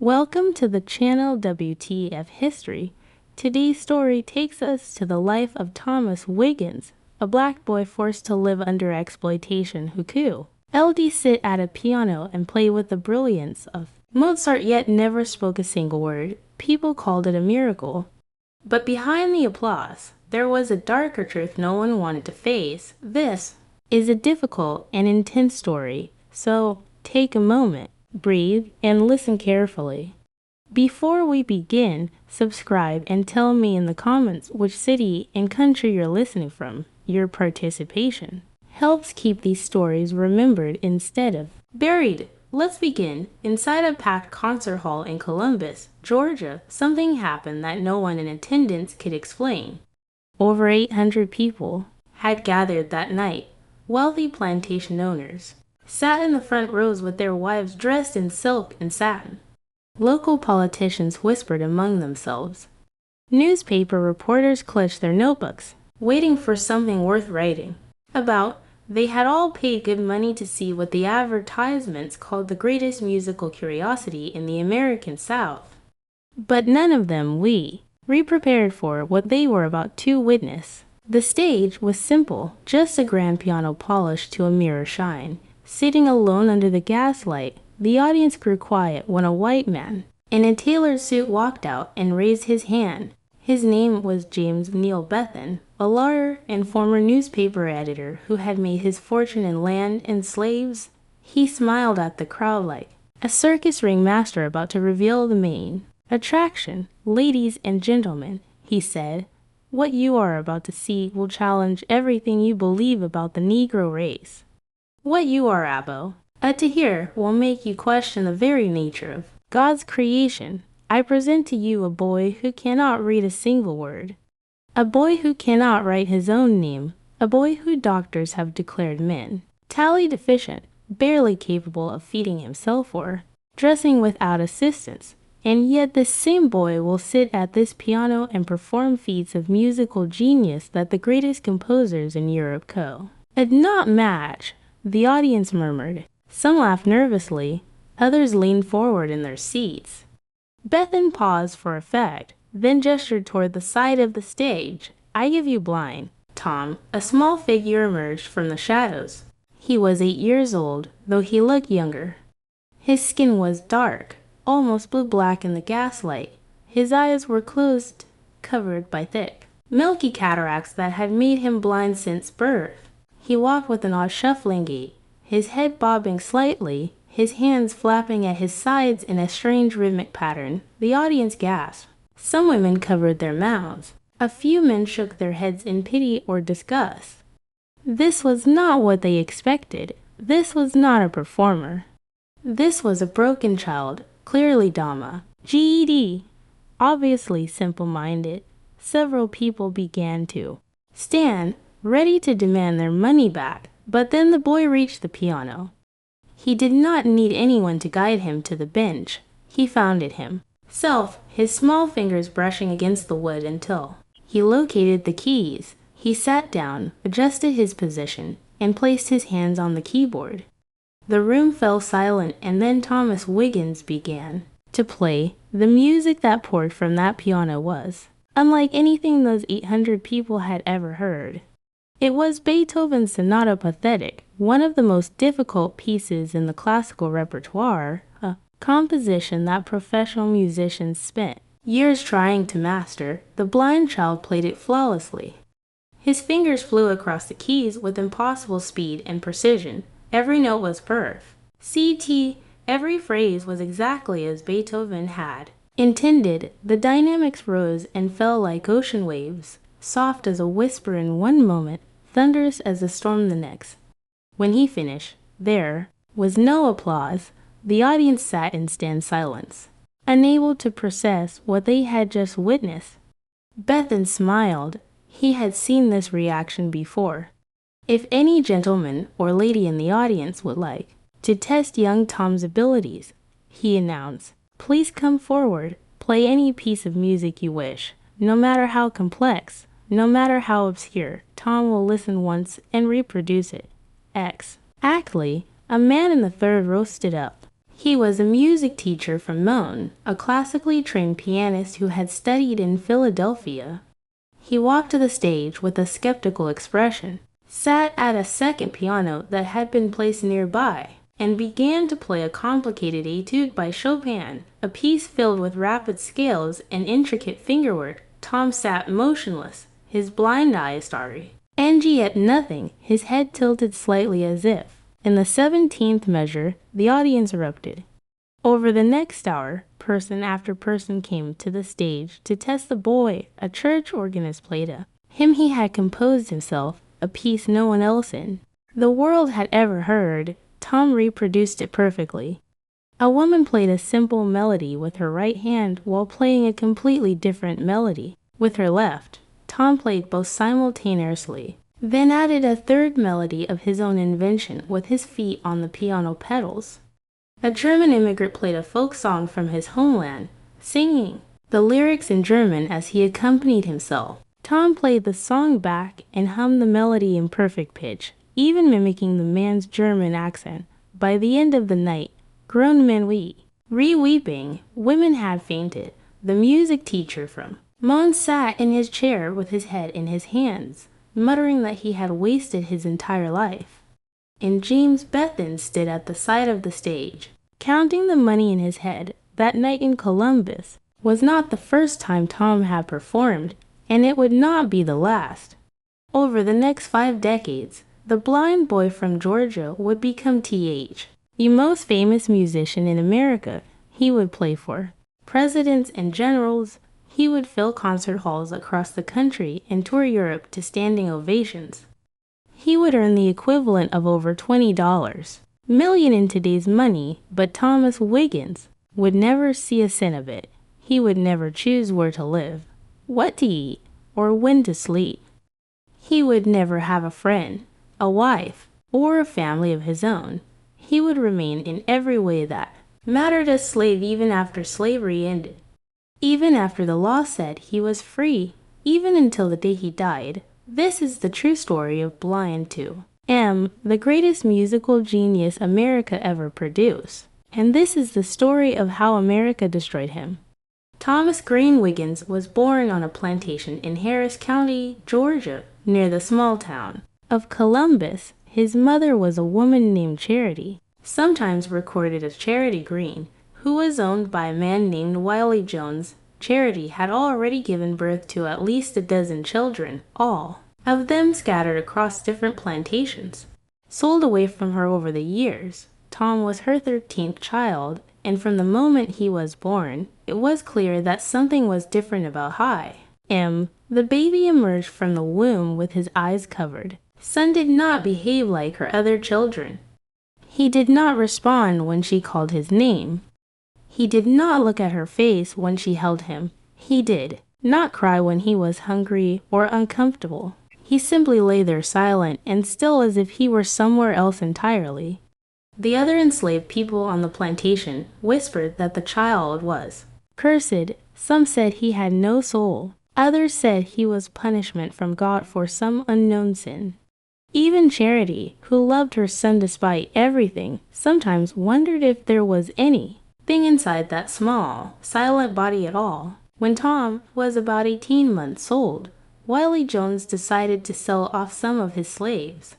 Welcome to the channel WTF History. Today's story takes us to the life of Thomas Wiggins, a black boy forced to live under exploitation who LD sit at a piano and play with the brilliance of Mozart, yet never spoke a single word. People called it a miracle. But behind the applause, there was a darker truth no one wanted to face. This is a difficult and intense story, so take a moment, breathe, and listen carefully. Before we begin, subscribe and tell me in the comments which city and country you're listening from. Your participation helps keep these stories remembered instead of buried. Let's begin. Inside a packed concert hall in Columbus, Georgia, something happened that no one in attendance could explain. Over 800 people had gathered that night. Wealthy plantation owners sat in the front rows with their wives dressed in silk and satin. Local politicians whispered among themselves. Newspaper reporters clutched their notebooks, waiting for something worth writing about. They had all paid good money to see what the advertisements called the greatest musical curiosity in the American South. But none of them prepared for what they were about to witness. The stage was simple, just a grand piano polished to a mirror shine. Sitting alone under the gaslight, the audience grew quiet when a white man in a tailored suit walked out and raised his hand. His name was James Neal Bethan, a lawyer and former newspaper editor who had made his fortune in land and slaves. He smiled at the crowd like a circus ringmaster about to reveal the main attraction. Ladies and gentlemen, he said, what you are about to see will challenge everything you believe about the Negro race. What you are about to hear will make you question the very nature of God's creation. I present to you a boy who cannot read a single word, a boy who cannot write his own name, a boy who doctors have declared mentally deficient, barely capable of feeding himself or dressing without assistance. And yet this same boy will sit at this piano and perform feats of musical genius that the greatest composers in Europe could not match. The audience murmured. Some laughed nervously, others leaned forward in their seats. Bethan paused for effect, then gestured toward the side of the stage. I give you blind, Tom. A small figure emerged from the shadows. He was 8 years old, though he looked younger. His skin was dark, almost blue-black in the gaslight. His eyes were closed, covered by thick, milky cataracts that had made him blind since birth. He walked with an odd shuffling gait, his head bobbing slightly, his hands flapping at his sides in a strange rhythmic pattern. The audience gasped. Some women covered their mouths. A few men shook their heads in pity or disgust. This was not what they expected. This was not a performer. This was a broken child, clearly Dama, GED, obviously simple-minded. Several people began to stand, ready to demand their money back, but then the boy reached the piano. He did not need anyone to guide him to the bench. He found it himself, his small fingers brushing against the wood until he located the keys. He sat down, adjusted his position, and placed his hands on the keyboard. The room fell silent, and then Thomas Wiggins began to play. The music that poured from that piano was unlike anything those 800 people had ever heard. It was Beethoven's Sonata Pathetic, one of the most difficult pieces in the classical repertoire, a composition that professional musicians spent years trying to master. The blind child played it flawlessly. His fingers flew across the keys with impossible speed and precision. Every note was perfect. Every phrase was exactly as Beethoven had intended. The dynamics rose and fell like ocean waves, soft as a whisper in one moment, thunderous as a storm the next. When he finished, there was no applause. The audience sat in stunned silence, unable to process what they had just witnessed. Bethan smiled. He had seen this reaction before. If any gentleman or lady in the audience would like to test young Tom's abilities, he announced, please come forward. Play any piece of music you wish, no matter how complex, no matter how obscure. Tom will listen once and reproduce it. Exactly. A man in the third row stood up. He was a music teacher from Moan, a classically trained pianist who had studied in Philadelphia. He walked to the stage with a skeptical expression, sat at a second piano that had been placed nearby, and began to play a complicated etude by Chopin, a piece filled with rapid scales and intricate fingerwork. Tom sat motionless, his blind eyes starry. Angie at nothing, his head tilted slightly as if. In the 17th measure, the audience erupted. Over the next hour, person after person came to the stage to test the boy. A church organist played a hymn he had composed himself, a piece no one else in the world had ever heard. Tom reproduced it perfectly. A woman played a simple melody with her right hand while playing a completely different melody with her left. Tom played both simultaneously, then added a third melody of his own invention with his feet on the piano pedals. A German immigrant played a folk song from his homeland, singing the lyrics in German as he accompanied himself. Tom played the song back and hummed the melody in perfect pitch, even mimicking the man's German accent. By the end of the night, grown men weeping, women had fainted. The music teacher from Mons sat in his chair with his head in his hands, muttering that he had wasted his entire life. And James Bethan stood at the side of the stage, counting the money in his head. That night in Columbus was not the first time Tom had performed, and it would not be the last. Over the next 5 decades, the blind boy from Georgia would become T.H., the most famous musician in America. He would play for presidents and generals. He would fill concert halls across the country and tour Europe to standing ovations. He would earn the equivalent of over $20 million in today's money, but Thomas Wiggins would never see a cent of it. He would never choose where to live, what to eat, or when to sleep. He would never have a friend, a wife, or a family of his own. He would remain in every way that mattered a slave even after slavery ended. Even after the law said he was free, even until the day he died. This is the true story of Blind 2. The greatest musical genius America ever produced. And this is the story of how America destroyed him. Thomas Green Wiggins was born on a plantation in Harris County, Georgia, near the small town of Columbus. His mother was a woman named Charity, sometimes recorded as Charity Green, who was owned by a man named Wiley Jones. Charity had already given birth to at least a dozen children, all of them scattered across different plantations, sold away from her over the years. Tom was her 13th child, and from the moment he was born, it was clear that something was different about the baby emerged from the womb with his eyes covered. Son did not behave like her other children. He did not respond when she called his name. He did not look at her face when she held him. He did not cry when he was hungry or uncomfortable. He simply lay there silent and still as if he were somewhere else entirely. The other enslaved people on the plantation whispered that the child was cursed. Some said he had no soul. Others said he was punishment from God for some unknown sin. Even Charity, who loved her son despite everything, sometimes wondered if there was anything inside that small, silent body at all. When Tom was about 18 months old, Wiley Jones decided to sell off some of his slaves.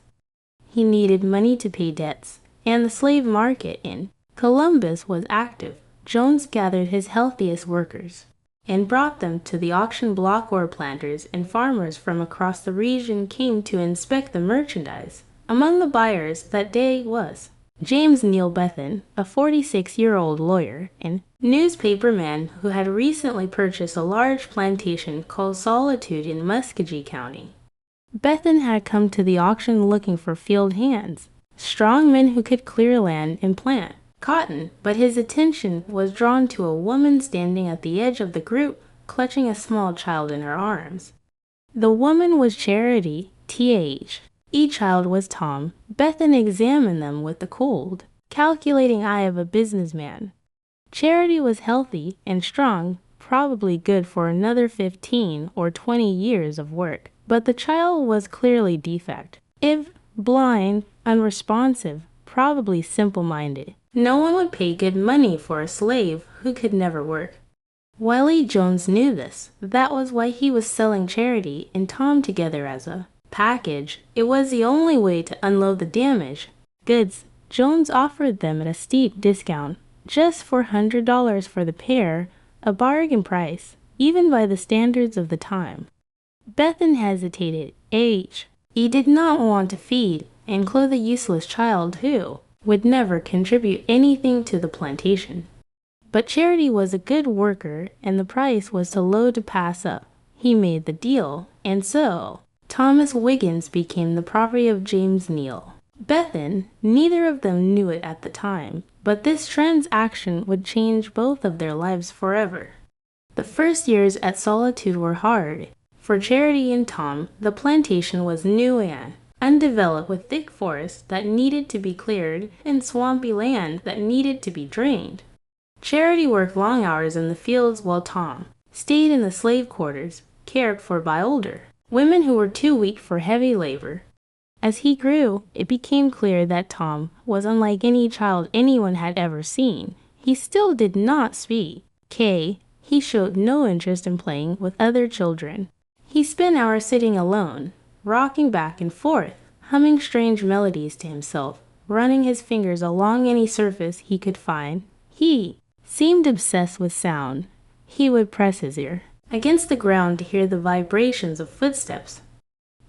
He needed money to pay debts, and the slave market in Columbus was active. Jones gathered his healthiest workers and brought them to the auction block where planters and farmers from across the region came to inspect the merchandise. Among the buyers that day was James Neal Bethan, a 46-year-old lawyer and newspaperman who had recently purchased a large plantation called Solitude in Muskogee County. Bethan had come to the auction looking for field hands, strong men who could clear land and plant cotton, but his attention was drawn to a woman standing at the edge of the group, clutching a small child in her arms. The woman was Charity, T.H. Each child was Tom. Bethan examined them with the cold, calculating eye of a businessman. Charity was healthy and strong, probably good for another 15 or 20 years of work, but the child was clearly defect. If blind, unresponsive, probably simple-minded. No one would pay good money for a slave who could never work. Wiley Jones knew this. That was why he was selling Charity and Tom together as a package. It was the only way to unload the damaged goods. Jones offered them at a steep discount, just $400 for the pair, a bargain price, even by the standards of the time. Bethan hesitated. He did not want to feed and clothe a useless child who would never contribute anything to the plantation. But Charity was a good worker, and the price was too low to pass up. He made the deal, and so Thomas Wiggins became the property of James Neal. Bethan, neither of them knew it at the time, but this transaction would change both of their lives forever. The first years at Solitude were hard. For Charity and Tom, the plantation was new and undeveloped, with thick forests that needed to be cleared and swampy land that needed to be drained. Charity worked long hours in the fields while Tom stayed in the slave quarters, cared for by older women who were too weak for heavy labor. As he grew, it became clear that Tom was unlike any child anyone had ever seen. He still did not speak. He showed no interest in playing with other children. He spent hours sitting alone, rocking back and forth, humming strange melodies to himself, running his fingers along any surface he could find. He seemed obsessed with sound. He would press his ear against the ground to hear the vibrations of footsteps.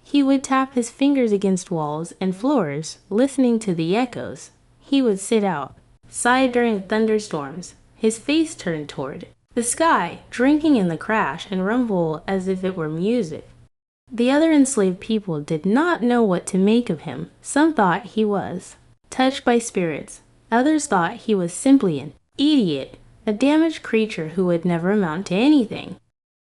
He would tap his fingers against walls and floors, listening to the echoes. He would sit out, sigh during thunderstorms, his face turned toward the sky, drinking in the crash and rumble as if it were music. The other enslaved people did not know what to make of him. Some thought he was touched by spirits. Others thought he was simply an idiot, a damaged creature who would never amount to anything.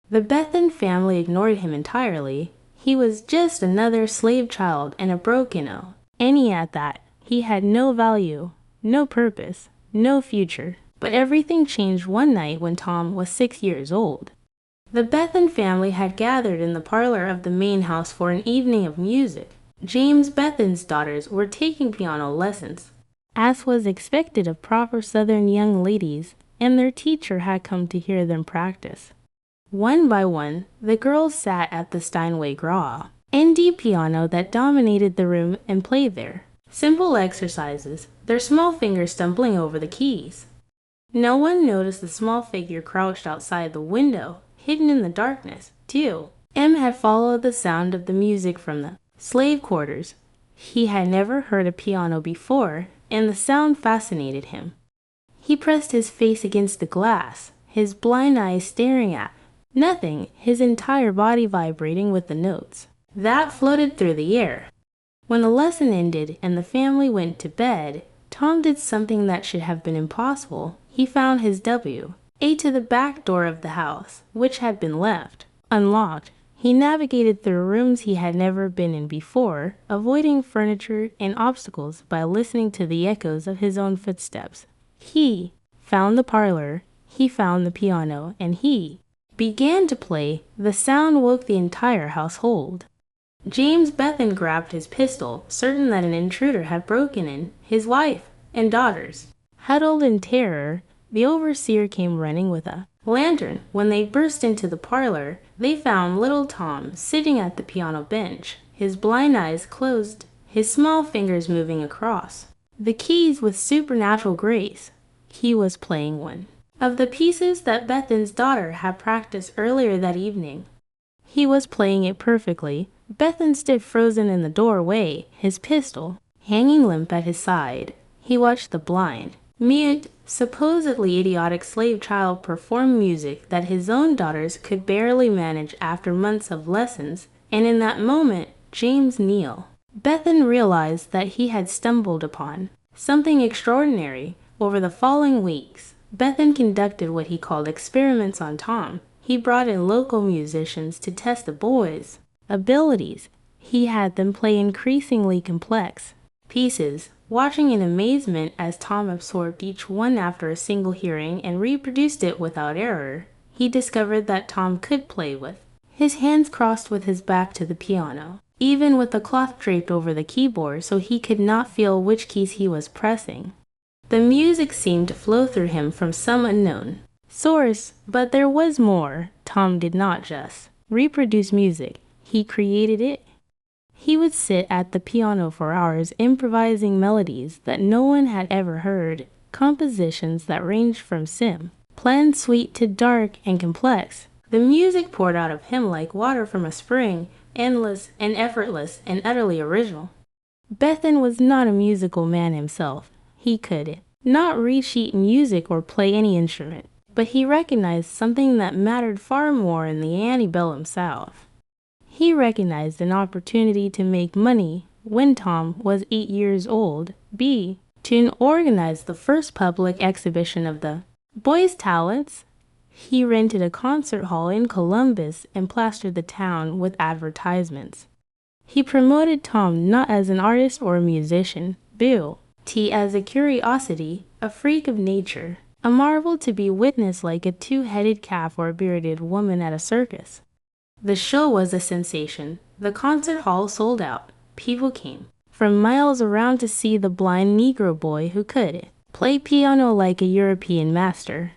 The Bethan family ignored him entirely. He was just another slave child and a broken-o. And at that, he had no value, no purpose, no future. But everything changed one night when Tom was 6 years old. The Bethan family had gathered in the parlor of the main house for an evening of music. James Bethan's daughters were taking piano lessons, as was expected of proper Southern young ladies, and their teacher had come to hear them practice. One by one, the girls sat at the Steinway ND piano that dominated the room and played there. Simple exercises, their small fingers stumbling over the keys. No one noticed the small figure crouched outside the window, hidden in the darkness, too. Had followed the sound of the music from the slave quarters. He had never heard a piano before, and the sound fascinated him. He pressed his face against the glass, his blind eyes staring at nothing, his entire body vibrating with the notes that floated through the air. When the lesson ended and the family went to bed, Tom did something that should have been impossible. He found his to the back door of the house, which had been left unlocked. He navigated through rooms he had never been in before, avoiding furniture and obstacles by listening to the echoes of his own footsteps. He found the parlor, he found the piano, and he began to play. The sound woke the entire household. James Bethan grabbed his pistol, certain that an intruder had broken in. His wife and daughters huddled in terror. The overseer came running with a lantern. When they burst into the parlor, they found little Tom sitting at the piano bench, his blind eyes closed, his small fingers moving across the keys with supernatural grace. He was playing one of the pieces that Bethan's daughter had practiced earlier that evening. He was playing it perfectly. Bethan stood frozen in the doorway, his pistol hanging limp at his side. He watched the blind, mute, supposedly idiotic slave child perform music that his own daughters could barely manage after months of lessons, and in that moment, James Neal. Bethan realized that he had stumbled upon something extraordinary. Over the following weeks, Bethan conducted what he called experiments on Tom. He brought in local musicians to test the boys' abilities. He had them play increasingly complex pieces, watching in amazement as Tom absorbed each one after a single hearing and reproduced it without error. He discovered that Tom could play with his hands crossed with his back to the piano, even with the cloth draped over the keyboard so he could not feel which keys he was pressing. The music seemed to flow through him from some unknown source, but there was more. Tom did not just reproduce music, he created it. He would sit at the piano for hours improvising melodies that no one had ever heard, compositions that ranged from planned sweet to dark and complex. The music poured out of him like water from a spring, endless and effortless and utterly original. Bethan was not a musical man himself. He could not read sheet music or play any instrument, but he recognized something that mattered far more in the antebellum South. He recognized an opportunity to make money when Tom was 8 years old, to organize the first public exhibition of the boy's talents. He rented a concert hall in Columbus and plastered the town with advertisements. He promoted Tom not as an artist or a musician, but as a curiosity, a freak of nature, a marvel to be witnessed like a two-headed calf or a bearded woman at a circus. The show was a sensation. The concert hall sold out. People came from miles around to see the blind Negro boy who could play piano like a European master.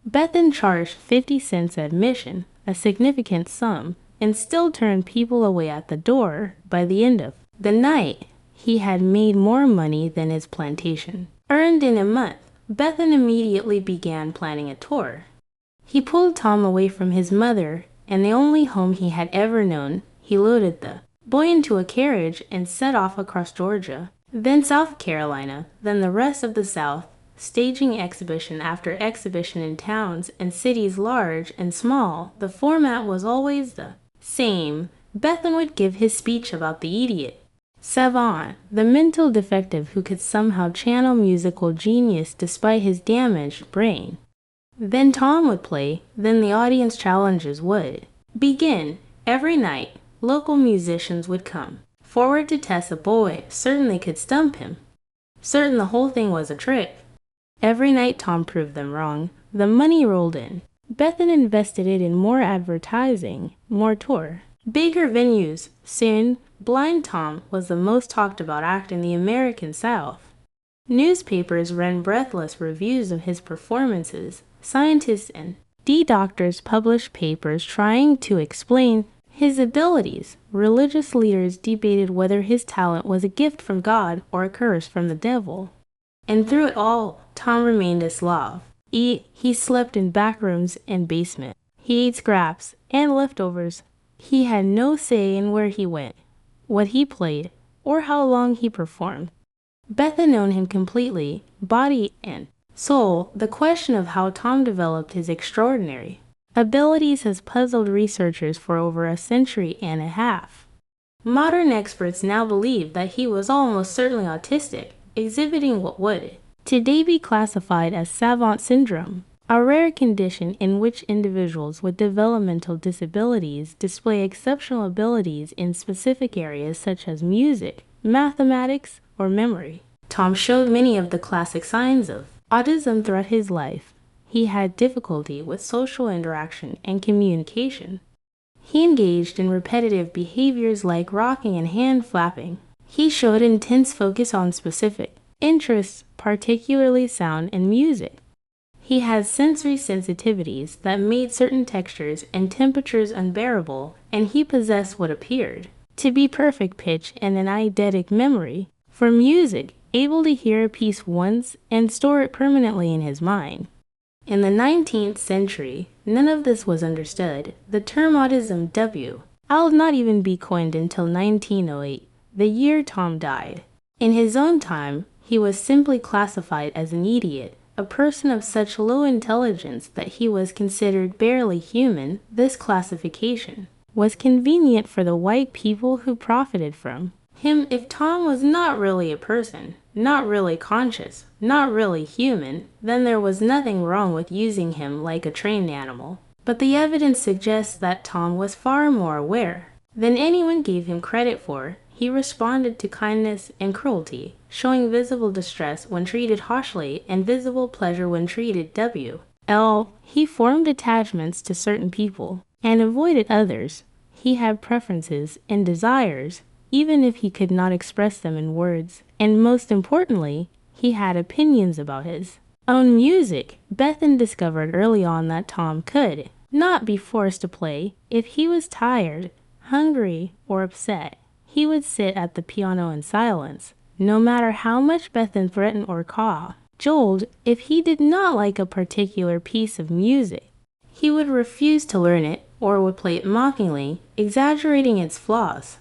Bethan charged 50 cents admission, a significant sum, and still turned people away at the door. By the end of the night, he had made more money than his plantation earned in a month. Bethan immediately began planning a tour. He pulled Tom away from his mother and the only home he had ever known. He loaded the boy into a carriage and set off across Georgia, then South Carolina, then the rest of the South, staging exhibition after exhibition in towns and cities large and small. The format was always the same. Bethan would give his speech about the idiot savant, the mental defective who could somehow channel musical genius despite his damaged brain. Then Tom would play, then the audience challenges would begin. Every night, local musicians would come forward to test the boy, certain they could stump him, certain the whole thing was a trick. Every night Tom proved them wrong. The money rolled in. Bethan invested it in more advertising, more tour, bigger venues. Soon, Blind Tom was the most talked about act in the American South. Newspapers ran breathless reviews of his performances. Scientists and doctors published papers trying to explain his abilities. Religious leaders debated whether his talent was a gift from God or a curse from the devil. And through it all, Tom remained a Slav. He slept in back rooms and basement. He ate scraps and leftovers. He had no say in where he went, what he played, or how long he performed. Bethan owned him completely, body and soul. The question of how Tom developed his extraordinary abilities has puzzled researchers for over a century and a half. Modern experts now believe that he was almost certainly autistic, exhibiting what would today be classified as savant syndrome, a rare condition in which individuals with developmental disabilities display exceptional abilities in specific areas such as music, mathematics, or memory. Tom showed many of the classic signs of autism throughout his life. He had difficulty with social interaction and communication. He engaged in repetitive behaviors like rocking and hand flapping. He showed intense focus on specific interests, particularly sound and music. He had sensory sensitivities that made certain textures and temperatures unbearable, and he possessed what appeared to be perfect pitch and an eidetic memory for music, able to hear a piece once and store it permanently in his mind. In the 19th century, none of this was understood. The term autism will not even be coined until 1908, the year Tom died. In his own time, he was simply classified as an idiot, a person of such low intelligence that he was considered barely human. This classification was convenient for the white people who profited from him. If Tom was not really a person, not really conscious, not really human, then there was nothing wrong with using him like a trained animal. But the evidence suggests that Tom was far more aware than anyone gave him credit for. He responded to kindness and cruelty, showing visible distress when treated harshly and visible pleasure when treated well. He formed attachments to certain people and avoided others. He had preferences and desires, even if he could not express them in words. And most importantly, he had opinions about his own music. Bethan discovered early on that Tom could not be forced to play. If he was tired, hungry, or upset, he would sit at the piano in silence, no matter how much Bethan threatened or cajoled. If he did not like a particular piece of music, he would refuse to learn it or would play it mockingly, exaggerating its flaws.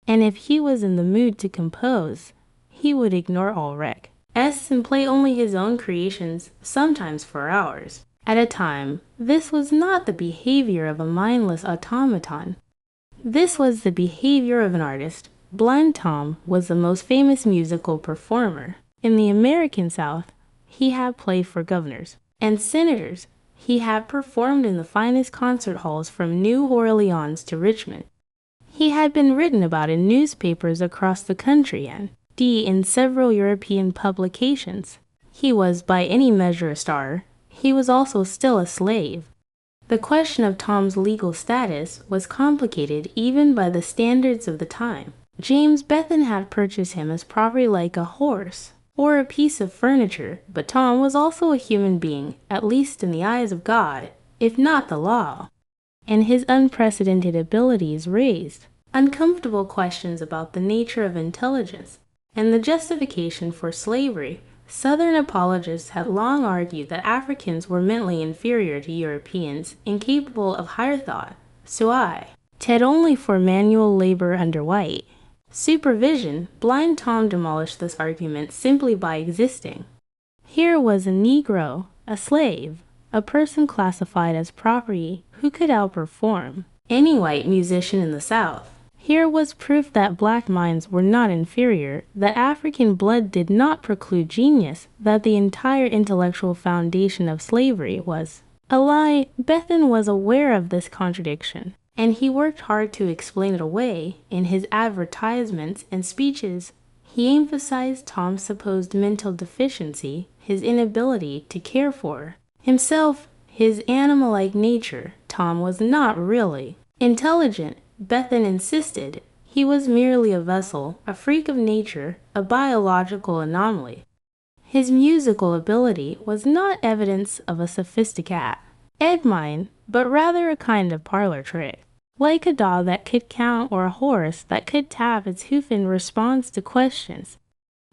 And if he was in the mood to compose, he would ignore all recs and play only his own creations, sometimes for hours at a time. This was not the behavior of a mindless automaton. This was the behavior of an artist. Blind Tom was the most famous musical performer. In the American South, he had played for governors and senators. He had performed in the finest concert halls from New Orleans to Richmond. He had been written about in newspapers across the country and in several European publications. He was by any measure a star. He was also still a slave. The question of Tom's legal status was complicated even by the standards of the time. James Bethan had purchased him as property like a horse or a piece of furniture, but Tom was also a human being, at least in the eyes of God, if not the law. And his unprecedented abilities raised uncomfortable questions about the nature of intelligence and the justification for slavery. Southern apologists had long argued that Africans were mentally inferior to Europeans, incapable of higher thought, so ted only for manual labor under white supervision. Blind Tom demolished this argument simply by existing. Here was a Negro, a slave, a person classified as property who could outperform any white musician in the South. Here was proof that black minds were not inferior, that African blood did not preclude genius, that the entire intellectual foundation of slavery was a lie. Bethan was aware of this contradiction, and he worked hard to explain it away. In his advertisements and speeches, he emphasized Tom's supposed mental deficiency, his inability to care for himself, his animal-like nature. Tom was not really intelligent. Bethan insisted he was merely a vessel, a freak of nature, a biological anomaly. His musical ability was not evidence of a sophisticated mind, but rather a kind of parlor trick, like a dog that could count or a horse that could tap its hoof in response to questions.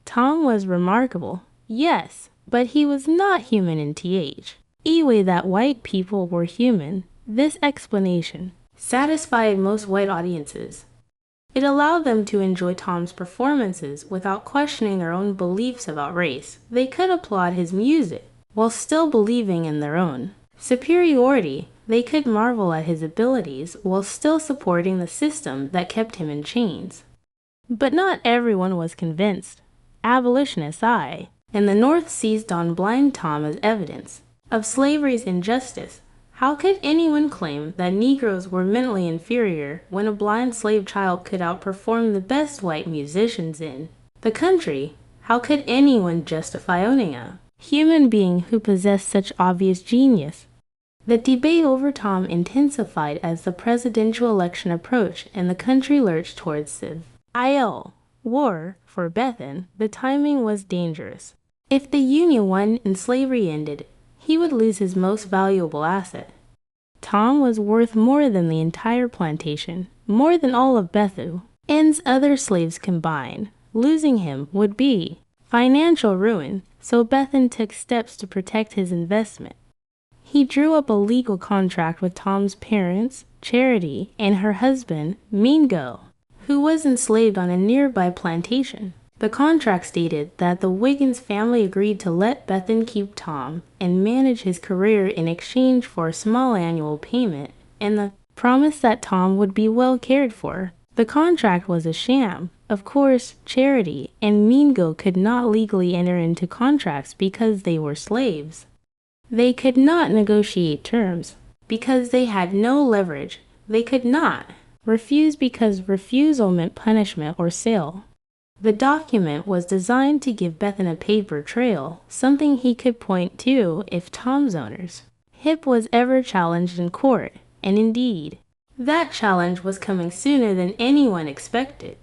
Tom was remarkable, yes, but he was not human in the way that white people were human. This explanation satisfied most white audiences. It allowed them to enjoy Tom's performances without questioning their own beliefs about race. They could applaud his music while still believing in their own superiority. They could marvel at his abilities while still supporting the system that kept him in chains. But not everyone was convinced. Abolitionists, and the North seized on Blind Tom as evidence of slavery's injustice. How could anyone claim that Negroes were mentally inferior when a blind slave child could outperform the best white musicians in the country? How could anyone justify owning a human being who possessed such obvious genius? The debate over Tom intensified as the presidential election approached and the country lurched towards civil war. For Bethan, the timing was dangerous. If the Union won and slavery ended, he would lose his most valuable asset. Tom was worth more than the entire plantation, more than all of Bethan's other slaves combined. Losing him would be financial ruin, so Bethan took steps to protect his investment. He drew up a legal contract with Tom's parents, Charity, and her husband, Mingo, who was enslaved on a nearby plantation. The contract stated that the Wiggins family agreed to let Bethan keep Tom and manage his career in exchange for a small annual payment and the promise that Tom would be well cared for. The contract was a sham. Of course, Charity and Mingo could not legally enter into contracts because they were slaves. They could not negotiate terms because they had no leverage. They could not refuse because refusal meant punishment or sale. The document was designed to give Bethan a paper trail, something he could point to if Tom's owner's hip was ever challenged in court, and indeed, that challenge was coming sooner than anyone expected.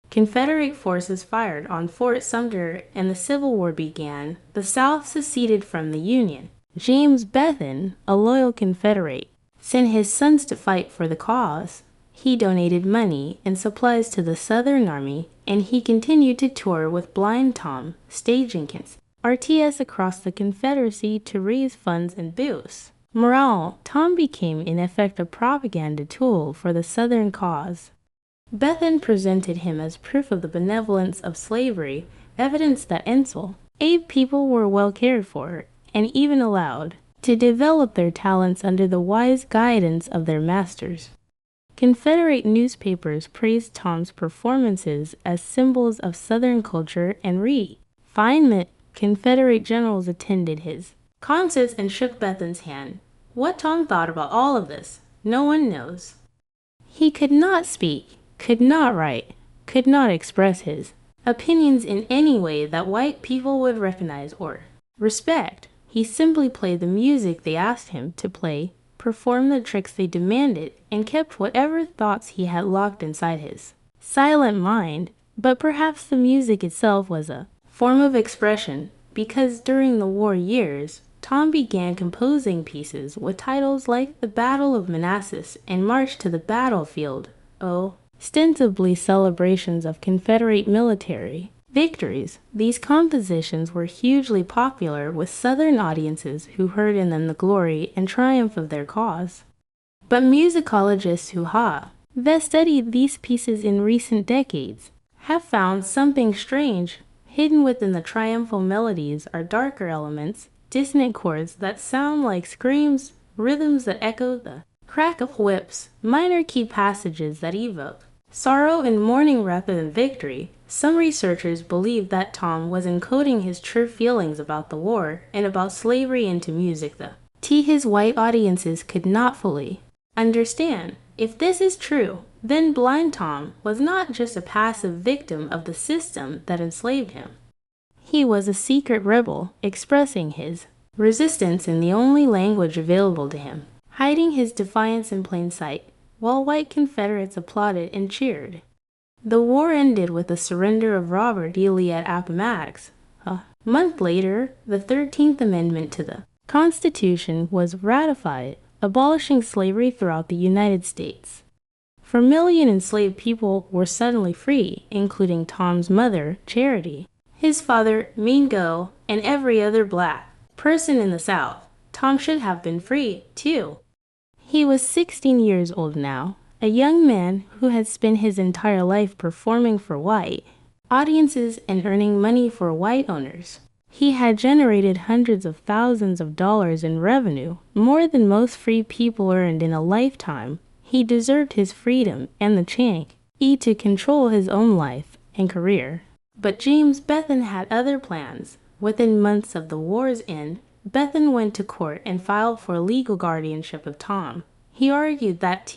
Confederate forces fired on Fort Sumter and the Civil War began. The South seceded from the Union. James Bethan, a loyal Confederate, sent his sons to fight for the cause. He donated money and supplies to the Southern Army, and he continued to tour with Blind Tom, Stage Jenkins, RTS across the Confederacy to raise funds and boost morale. Tom became in effect a propaganda tool for the Southern cause. Bethan presented him as proof of the benevolence of slavery, evidence that enslaved people were well cared for and even allowed to develop their talents under the wise guidance of their masters. Confederate newspapers praised Tom's performances as symbols of Southern culture and refinement. Confederate generals attended his concerts and shook Bethan's hand. What Tom thought about all of this, no one knows. He could not speak, could not write, could not express his opinions in any way that white people would recognize or respect. He simply played the music they asked him to play, performed the tricks they demanded, and kept whatever thoughts he had locked inside his silent mind. But perhaps the music itself was a form of expression, because during the war years, Tom began composing pieces with titles like The Battle of Manassas and March to the Battlefield, ostensibly celebrations of Confederate military victories. These compositions were hugely popular with Southern audiences who heard in them the glory and triumph of their cause. But musicologists who have studied these pieces in recent decades have found something strange. Hidden within the triumphal melodies are darker elements, dissonant chords that sound like screams, rhythms that echo the crack of whips, minor key passages that evoke sorrow and mourning rather than victory. Some researchers believe that Tom was encoding his true feelings about the war and about slavery into music that his white audiences could not fully understand. If this is true, then Blind Tom was not just a passive victim of the system that enslaved him. He was a secret rebel expressing his resistance in the only language available to him, hiding his defiance in plain sight, while white Confederates applauded and cheered. The war ended with the surrender of Robert E. Lee at Appomattox. A month later, the 13th Amendment to the Constitution was ratified, abolishing slavery throughout the United States. 4 million enslaved people were suddenly free, including Tom's mother, Charity, his father, Mingo, and every other black person in the South. Tom should have been free, too. He was 16 years old now, a young man who had spent his entire life performing for white audiences and earning money for white owners. He had generated hundreds of thousands of dollars in revenue, more than most free people earned in a lifetime. He deserved his freedom and the chance to control his own life and career. But James Bethan had other plans. Within months of the war's end, Bethan went to court and filed for legal guardianship of Tom. He argued that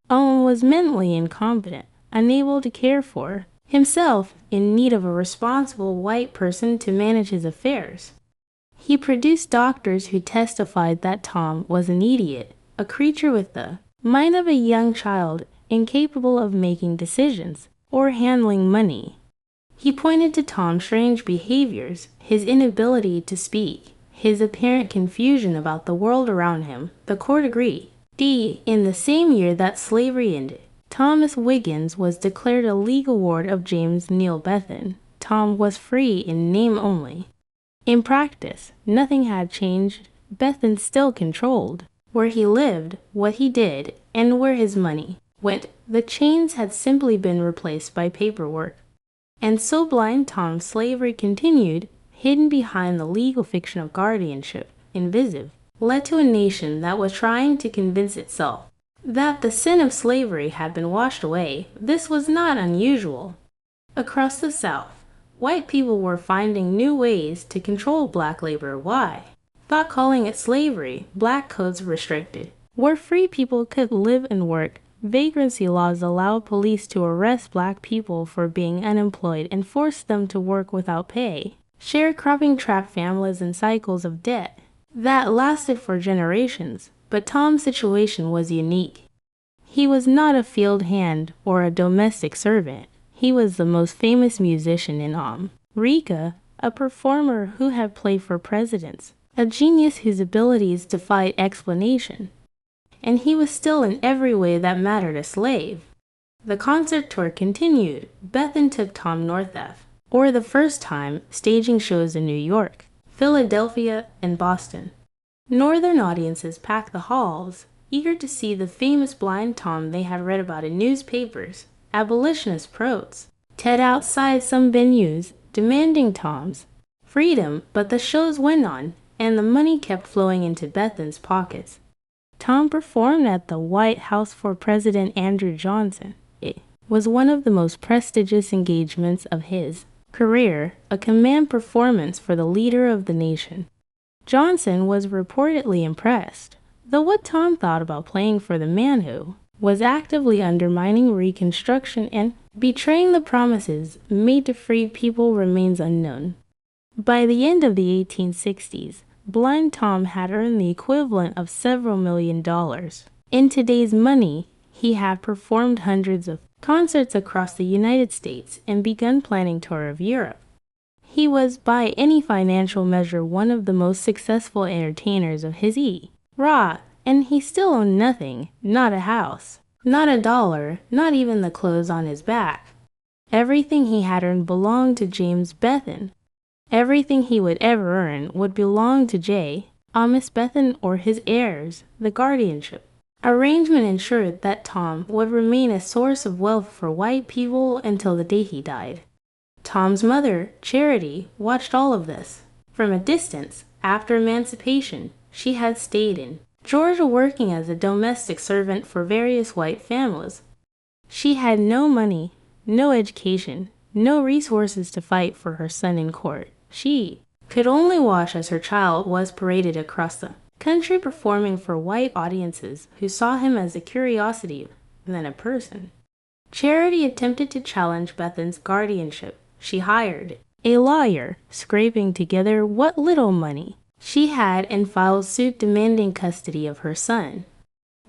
Owen was mentally incompetent, unable to care for himself, in need of a responsible white person to manage his affairs. He produced doctors who testified that Tom was an idiot, a creature with the mind of a young child, incapable of making decisions or handling money. He pointed to Tom's strange behaviors, his inability to speak, his apparent confusion about the world around him. The court agreed. In the same year that slavery ended, Thomas Wiggins was declared a legal ward of James Neal Bethan. Tom was free in name only. In practice, nothing had changed. Bethan still controlled where he lived, what he did, and where his money went. The chains had simply been replaced by paperwork. And so Blind Tom's slavery continued, hidden behind the legal fiction of guardianship, invisible, led to a nation that was trying to convince itself that the sin of slavery had been washed away. This was not unusual. Across the South, white people were finding new ways to control black labor. Why? Thought calling it slavery. Black codes restricted where free people could live and work. Vagrancy laws allowed police to arrest black people for being unemployed and force them to work without pay. Sharecropping trapped families in cycles of debt that lasted for generations. But Tom's situation was unique. He was not a field hand or a domestic servant. He was the most famous musician in America, a performer who had played for presidents, a genius whose abilities defied explanation. And he was still in every way that mattered a slave. The concert tour continued. Bethan took Tom north for the first time, staging shows in New York, Philadelphia, and Boston. Northern audiences packed the halls, eager to see the famous blind Tom they had read about in newspapers. Abolitionist protes TED outside some venues, demanding Tom's freedom, but the shows went on, and the money kept flowing into Bethan's pockets. Tom performed at the White House for President Andrew Johnson. It was one of the most prestigious engagements of his career, a command performance for the leader of the nation. Johnson was reportedly impressed, though what Tom thought about playing for the man who was actively undermining Reconstruction and betraying the promises made to free people remains unknown. By the end of the 1860s, blind Tom had earned the equivalent of several $1,000,000. In today's money, he had performed hundreds of concerts across the United States and begun planning a tour of Europe. He was, by any financial measure, one of the most successful entertainers of his era, and he still owned nothing, not a house, not a dollar, not even the clothes on his back. Everything he had earned belonged to James Bethan. Everything he would ever earn would belong to J. Thomas Bethan or his heirs. The guardianship arrangement ensured that Tom would remain a source of wealth for white people until the day he died. Tom's mother, Charity, watched all of this. From a distance, after emancipation, she had stayed in Georgia working as a domestic servant for various white families. She had no money, no education, no resources to fight for her son in court. She could only watch as her child was paraded across the country performing for white audiences who saw him as a curiosity than a person. Charity attempted to challenge Bethan's guardianship. She hired a lawyer, scraping together what little money she had, and filed suit demanding custody of her son.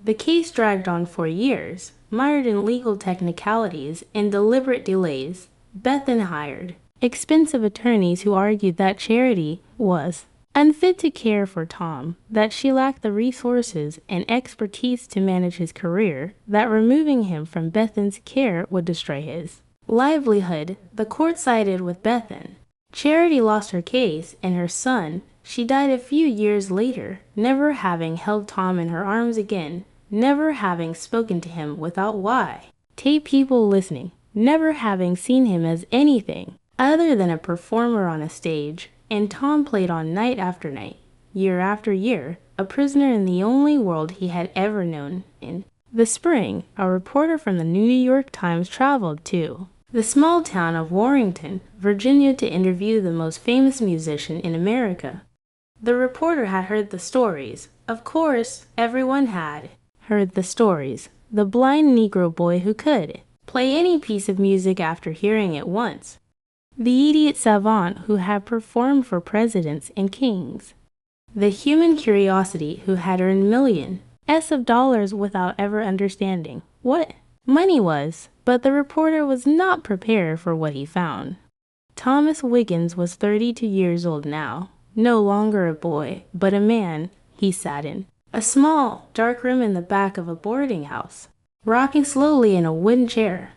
The case dragged on for years, mired in legal technicalities and deliberate delays. Bethan hired expensive attorneys who argued that Charity was unfit to care for Tom, that she lacked the resources and expertise to manage his career, that removing him from Bethan's care would destroy his livelihood. The court sided with Bethan. Charity lost her case, and her son, she died a few years later, never having held Tom in her arms again, never having spoken to him without why. Tape people listening, never having seen him as anything other than a performer on a stage, and Tom played on night after night, year after year, a prisoner in the only world he had ever known. In the spring, a reporter from the New York Times traveled to the small town of Warrenton, Virginia, to interview the most famous musician in America. The reporter had heard the stories. Of course, everyone had heard the stories. The blind Negro boy who could play any piece of music after hearing it once. The idiot savant who had performed for presidents and kings. The human curiosity who had earned millions of dollars without ever understanding what money was. But the reporter was not prepared for what he found. Thomas Wiggins was 32 years old now, no longer a boy, but a man. He sat in a small, dark room in the back of a boarding house, rocking slowly in a wooden chair.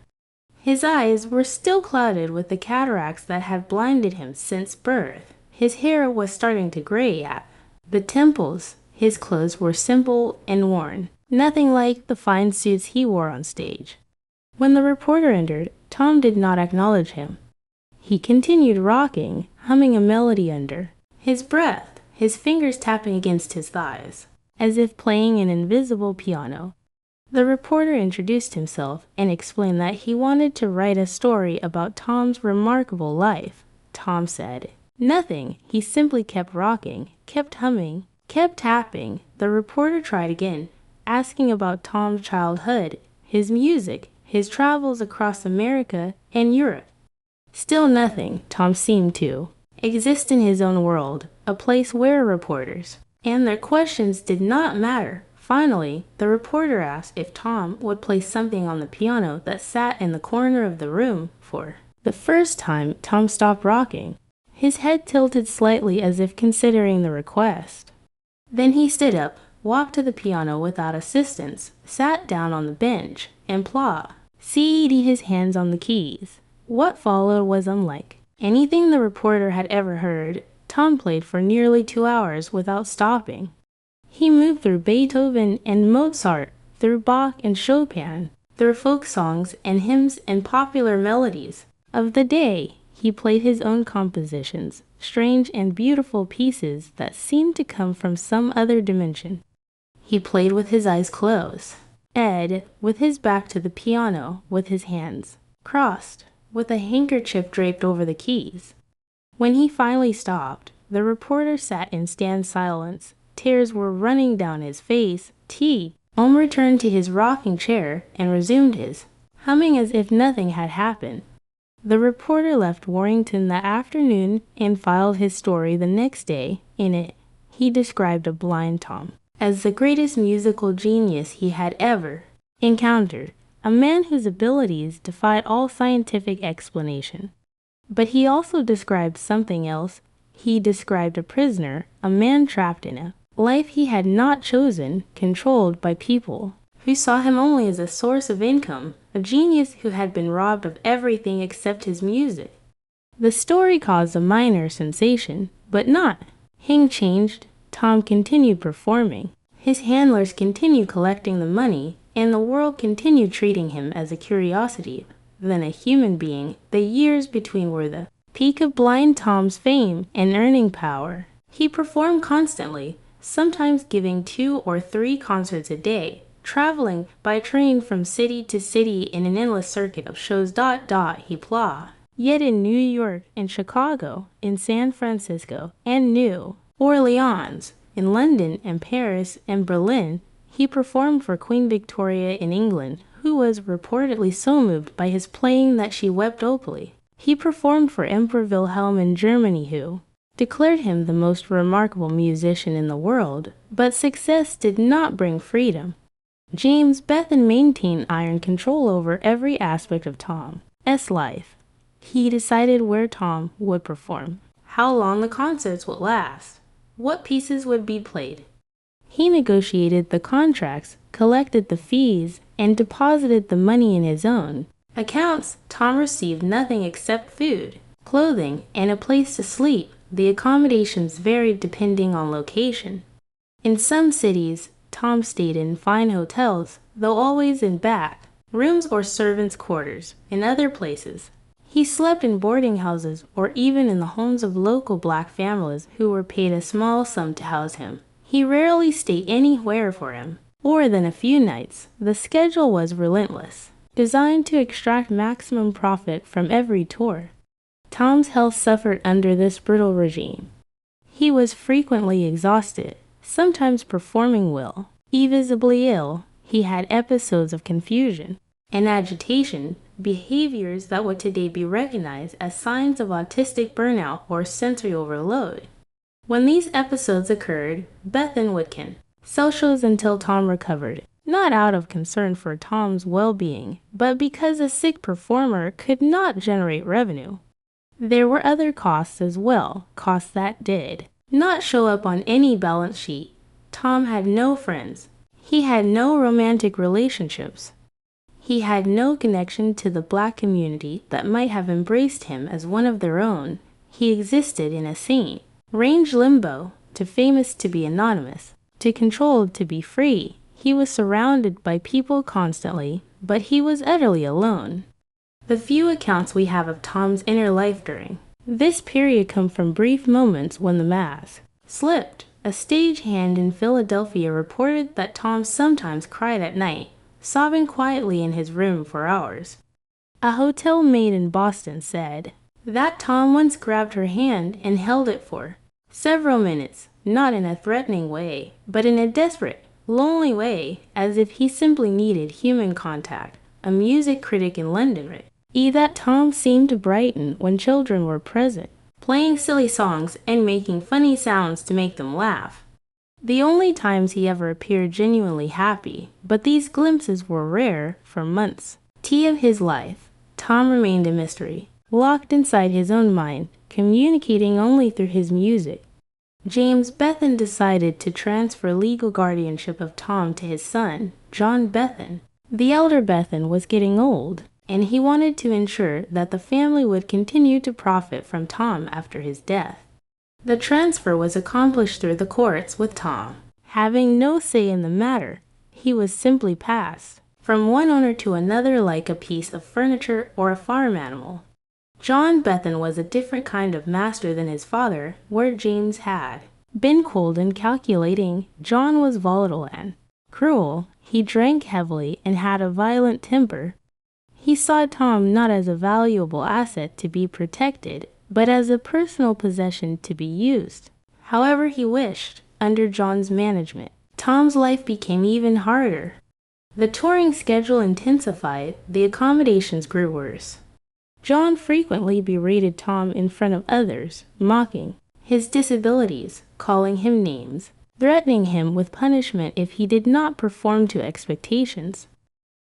His eyes were still clouded with the cataracts that had blinded him since birth. His hair was starting to gray at the temples. His clothes were simple and worn, nothing like the fine suits he wore on stage. When the reporter entered, Tom did not acknowledge him. He continued rocking, humming a melody under his breath, his fingers tapping against his thighs, as if playing an invisible piano. The reporter introduced himself and explained that he wanted to write a story about Tom's remarkable life. Tom said nothing. He simply kept rocking, kept humming, kept tapping. The reporter tried again, asking about Tom's childhood, his music, his travels across America and Europe. Still nothing. Tom seemed to exist in his own world, a place where reporters and their questions did not matter. Finally, the reporter asked if Tom would play something on the piano that sat in the corner of the room for the first time. Tom stopped rocking. His head tilted slightly as if considering the request. Then he stood up, walked to the piano without assistance, sat down on the bench, and seated his hands on the keys. What followed was unlike anything the reporter had ever heard. Tom played for nearly 2 hours without stopping. He moved through Beethoven and Mozart, through Bach and Chopin, through folk songs and hymns and popular melodies of the day. He played his own compositions, strange and beautiful pieces that seemed to come from some other dimension. He played with his eyes closed, with his back to the piano, with his hands crossed, with a handkerchief draped over the keys. When he finally stopped, the reporter sat in stunned silence. Tears were running down his face. Tom returned to his rocking chair and resumed his humming as if nothing had happened. The reporter left Warrington that afternoon and filed his story the next day. In it, he described a blind Tom as the greatest musical genius he had ever encountered, a man whose abilities defied all scientific explanation. But he also described something else. He described a prisoner, a man trapped in a life he had not chosen, controlled by people who saw him only as a source of income, a genius who had been robbed of everything except his music. The story caused a minor sensation, but not. Hing changed. Tom continued performing. His handlers continued collecting the money, and the world continued treating him as a curiosity than a human being. The years between were the peak of blind Tom's fame and earning power. He performed constantly, sometimes giving 2 or 3 concerts a day, traveling by train from city to city in an endless circuit of shows. Yet in New York and Chicago, in San Francisco and New Orleans, in London and Paris and Berlin, he performed for Queen Victoria in England, who was reportedly so moved by his playing that she wept openly. He performed for Emperor Wilhelm in Germany, who declared him the most remarkable musician in the world. But success did not bring freedom. James Bethan maintained iron control over every aspect of Tom's life. He decided where Tom would perform, how long the concerts would last, what pieces would be played. He negotiated the contracts, collected the fees, and deposited the money in his own accounts. Tom received nothing except food, clothing, and a place to sleep. The accommodations varied depending on location. In some cities, Tom stayed in fine hotels, though always in back rooms or servants' quarters. In other places, he slept in boarding houses or even in the homes of local black families who were paid a small sum to house him. He rarely stayed anywhere for him more than a few nights. The schedule was relentless, designed to extract maximum profit from every tour. Tom's health suffered under this brutal regime. He was frequently exhausted, sometimes performing well, visibly ill. He had episodes of confusion and agitation, behaviors that would today be recognized as signs of autistic burnout or sensory overload. When these episodes occurred, Bethan would sell shows until Tom recovered, not out of concern for Tom's well-being, but because a sick performer could not generate revenue. There were other costs as well, costs that did not show up on any balance sheet. Tom had no friends. He had no romantic relationships. He had no connection to the black community that might have embraced him as one of their own. He existed in a scene, range limbo, too famous to be anonymous, too controlled to be free. He was surrounded by people constantly, but he was utterly alone. The few accounts we have of Tom's inner life during this period come from brief moments when the mask slipped. A stagehand in Philadelphia reported that Tom sometimes cried at night, sobbing quietly in his room for hours. A hotel maid in Boston said that Tom once grabbed her hand and held it for several minutes, not in a threatening way, but in a desperate, lonely way, as if he simply needed human contact. A music critic in London wrote that Tom seemed to brighten when children were present, playing silly songs and making funny sounds to make them laugh. The only times he ever appeared genuinely happy, but these glimpses were rare for months. Of his life, Tom remained a mystery, locked inside his own mind, communicating only through his music. James Bethan decided to transfer legal guardianship of Tom to his son, John Bethan. The elder Bethan was getting old, and he wanted to ensure that the family would continue to profit from Tom after his death. The transfer was accomplished through the courts with Tom having no say in the matter. He was simply passed from one owner to another like a piece of furniture or a farm animal. John Bethan was a different kind of master than his father, where James had been cold and calculating. John was volatile and cruel. He drank heavily and had a violent temper. He saw Tom not as a valuable asset to be protected, but as a personal possession to be used however he wished. Under John's management, Tom's life became even harder. The touring schedule intensified, the accommodations grew worse. John frequently berated Tom in front of others, mocking his disabilities, calling him names, threatening him with punishment if he did not perform to expectations.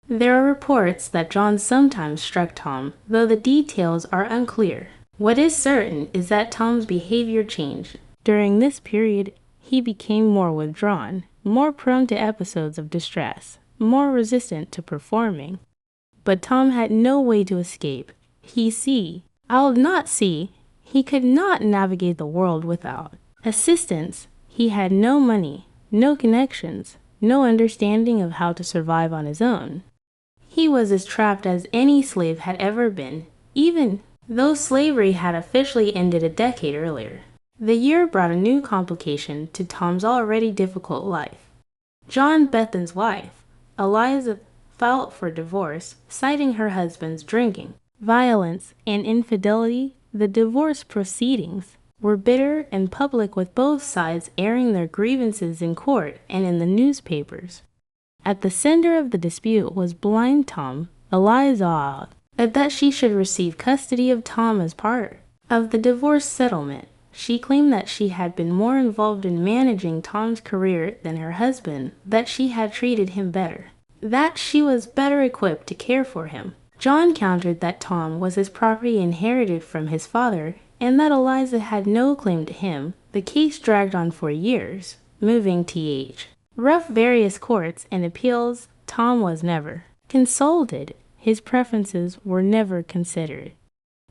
There are reports that John sometimes struck Tom, though the details are unclear. What is certain is that Tom's behavior changed. During this period, he became more withdrawn, more prone to episodes of distress, more resistant to performing. But Tom had no way to escape. He could not navigate the world without assistance. He had no money, no connections, no understanding of how to survive on his own. He was as trapped as any slave had ever been, even though slavery had officially ended a decade earlier. The year brought a new complication to Tom's already difficult life. John Bethan's wife, Eliza, filed for divorce, citing her husband's drinking, violence, and infidelity. The divorce proceedings were bitter and public, with both sides airing their grievances in court and in the newspapers. At the center of the dispute was blind Tom. Eliza that she should receive custody of Tom as part of the divorce settlement. She claimed that she had been more involved in managing Tom's career than her husband, that she had treated him better, that she was better equipped to care for him. John countered that Tom was his property inherited from his father, and that Eliza had no claim to him. The case dragged on for years, moving rough various courts and appeals. Tom was never consulted. His preferences were never considered.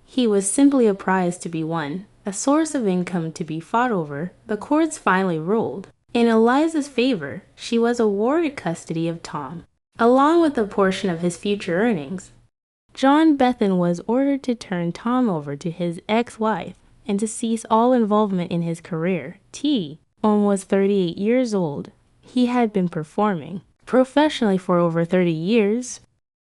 He was simply a prize to be won, a source of income to be fought over. The courts finally ruled in Eliza's favor. She was awarded custody of Tom, along with a portion of his future earnings. John Bethan was ordered to turn Tom over to his ex-wife and to cease all involvement in his career. Tom was 38 years old. He had been performing professionally for over 30 years.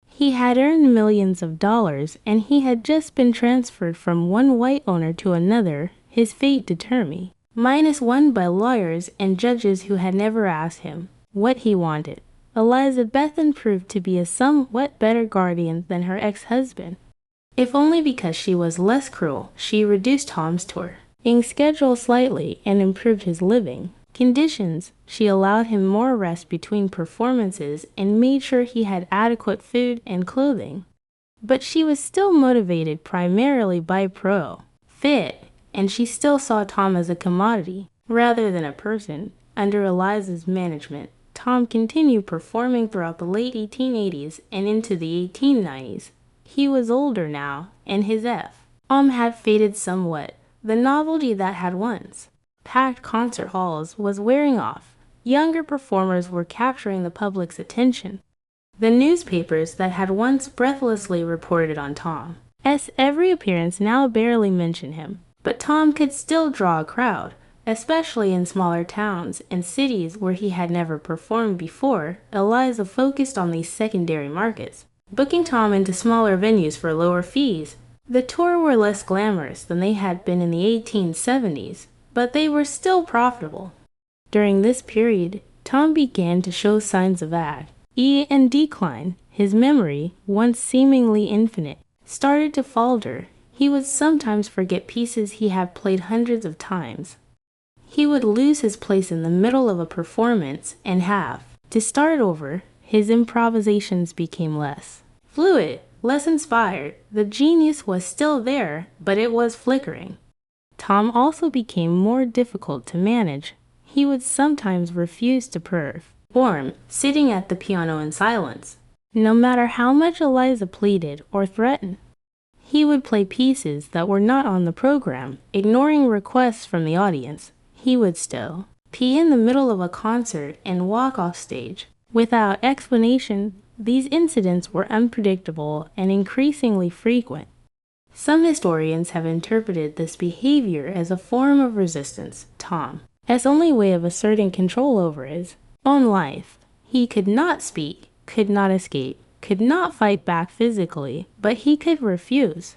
He had earned millions of dollars, and he had just been transferred from one white owner to another, his fate determined, -1 by lawyers and judges who had never asked him what he wanted. Eliza Bethan proved to be a somewhat better guardian than her ex-husband, if only because she was less cruel. She reduced Tom's touring schedule slightly and improved his living conditions. She allowed him more rest between performances and made sure he had adequate food and clothing. But she was still motivated primarily by profit, and she still saw Tom as a commodity rather than a person. Under Eliza's management, Tom continued performing throughout the late 1880s and into the 1890s. He was older now, and his had faded somewhat. The novelty that had once packed concert halls was wearing off. Younger performers were capturing the public's attention. The newspapers that had once breathlessly reported on Tom's every appearance now barely mention him. But Tom could still draw a crowd, especially in smaller towns and cities where he had never performed before. Eliza focused on these secondary markets, booking Tom into smaller venues for lower fees. The tour were less glamorous than they had been in the 1870s, but they were still profitable. During this period, Tom began to show signs of decline. His memory, once seemingly infinite, started to falter. He would sometimes forget pieces he had played hundreds of times. He would lose his place in the middle of a performance and have to start over. His improvisations became less fluid, less inspired. The genius was still there, but it was flickering. Tom also became more difficult to manage. He would sometimes refuse to perform, sitting at the piano in silence. No matter how much Eliza pleaded or threatened, he would play pieces that were not on the program, ignoring requests from the audience. He would still pee in the middle of a concert and walk off stage. Without explanation, these incidents were unpredictable and increasingly frequent. Some historians have interpreted this behavior as a form of resistance. Tom's only way of asserting control over his own life. He could not speak, could not escape, could not fight back physically, but he could refuse.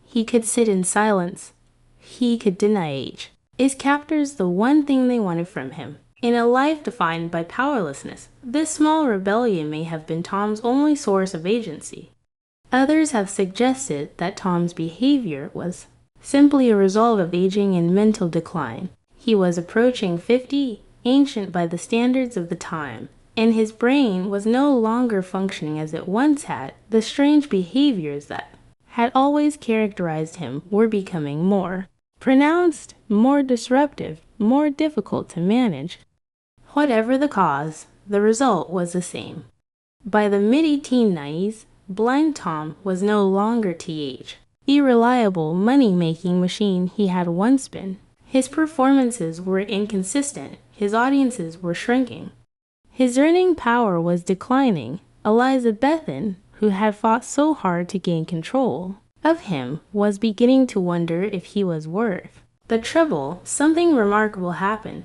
He could sit in silence. He could deny age. His captors the one thing they wanted from him. In a life defined by powerlessness, this small rebellion may have been Tom's only source of agency. Others have suggested that Tom's behavior was simply a result of aging and mental decline. He was approaching 50, ancient by the standards of the time, and his brain was no longer functioning as it once had. The strange behaviors that had always characterized him were becoming more pronounced, more disruptive, more difficult to manage. Whatever the cause, the result was the same. By the mid-1890s, Blind Tom was no longer TH, the reliable money-making machine he had once been. His performances were inconsistent. His audiences were shrinking. His earning power was declining. Eliza Bethan, who had fought so hard to gain control of him, was beginning to wonder if he was worth the trouble. Something remarkable happened.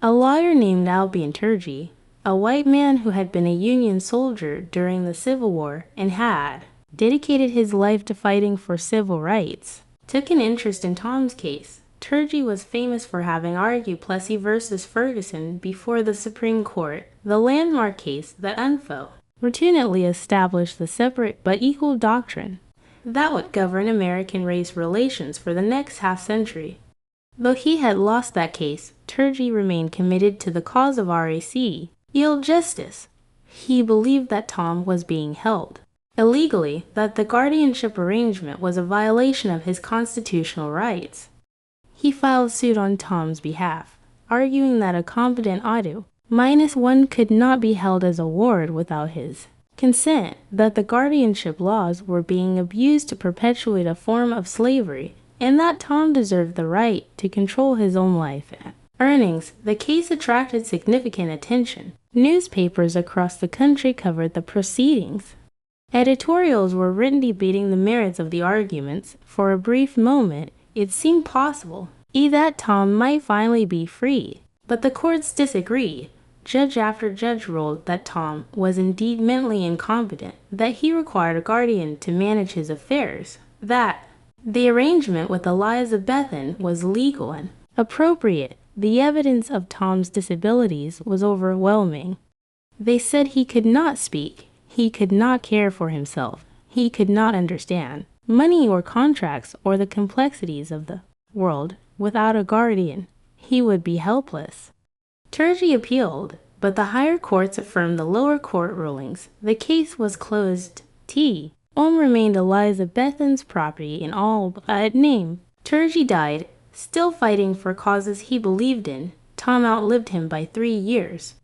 A lawyer named Albion Turgey, a white man who had been a Union soldier during the Civil War and had dedicated his life to fighting for civil rights, took an interest in Tom's case. Turgey was famous for having argued Plessy versus Ferguson before the Supreme Court, the landmark case that unfortunately established the separate but equal doctrine that would govern American race relations for the next half-century. Though he had lost that case, Turgey remained committed to the cause of RAC, justice. He believed that Tom was being held illegally, that the guardianship arrangement was a violation of his constitutional rights. He filed suit on Tom's behalf, arguing that a competent auto -1 could not be held as a ward without his consent, that the guardianship laws were being abused to perpetuate a form of slavery, and that Tom deserved the right to control his own life and earnings. The case attracted significant attention. Newspapers across the country covered the proceedings. Editorials were written debating the merits of the arguments. For a brief moment, it seemed possible that Tom might finally be free, but the courts disagreed. Judge after judge ruled that Tom was indeed mentally incompetent, that he required a guardian to manage his affairs, that the arrangement with Eliza Bethan was legal and appropriate. The evidence of Tom's disabilities was overwhelming. They said he could not speak, he could not care for himself, he could not understand money or contracts or the complexities of the world. Without a guardian, he would be helpless. Turgey appealed, but the higher courts affirmed the lower court rulings. The case was closed. Tom remained Eliza Bethan's property in all but name. Turgey died, still fighting for causes he believed in. Tom outlived him by 3 years.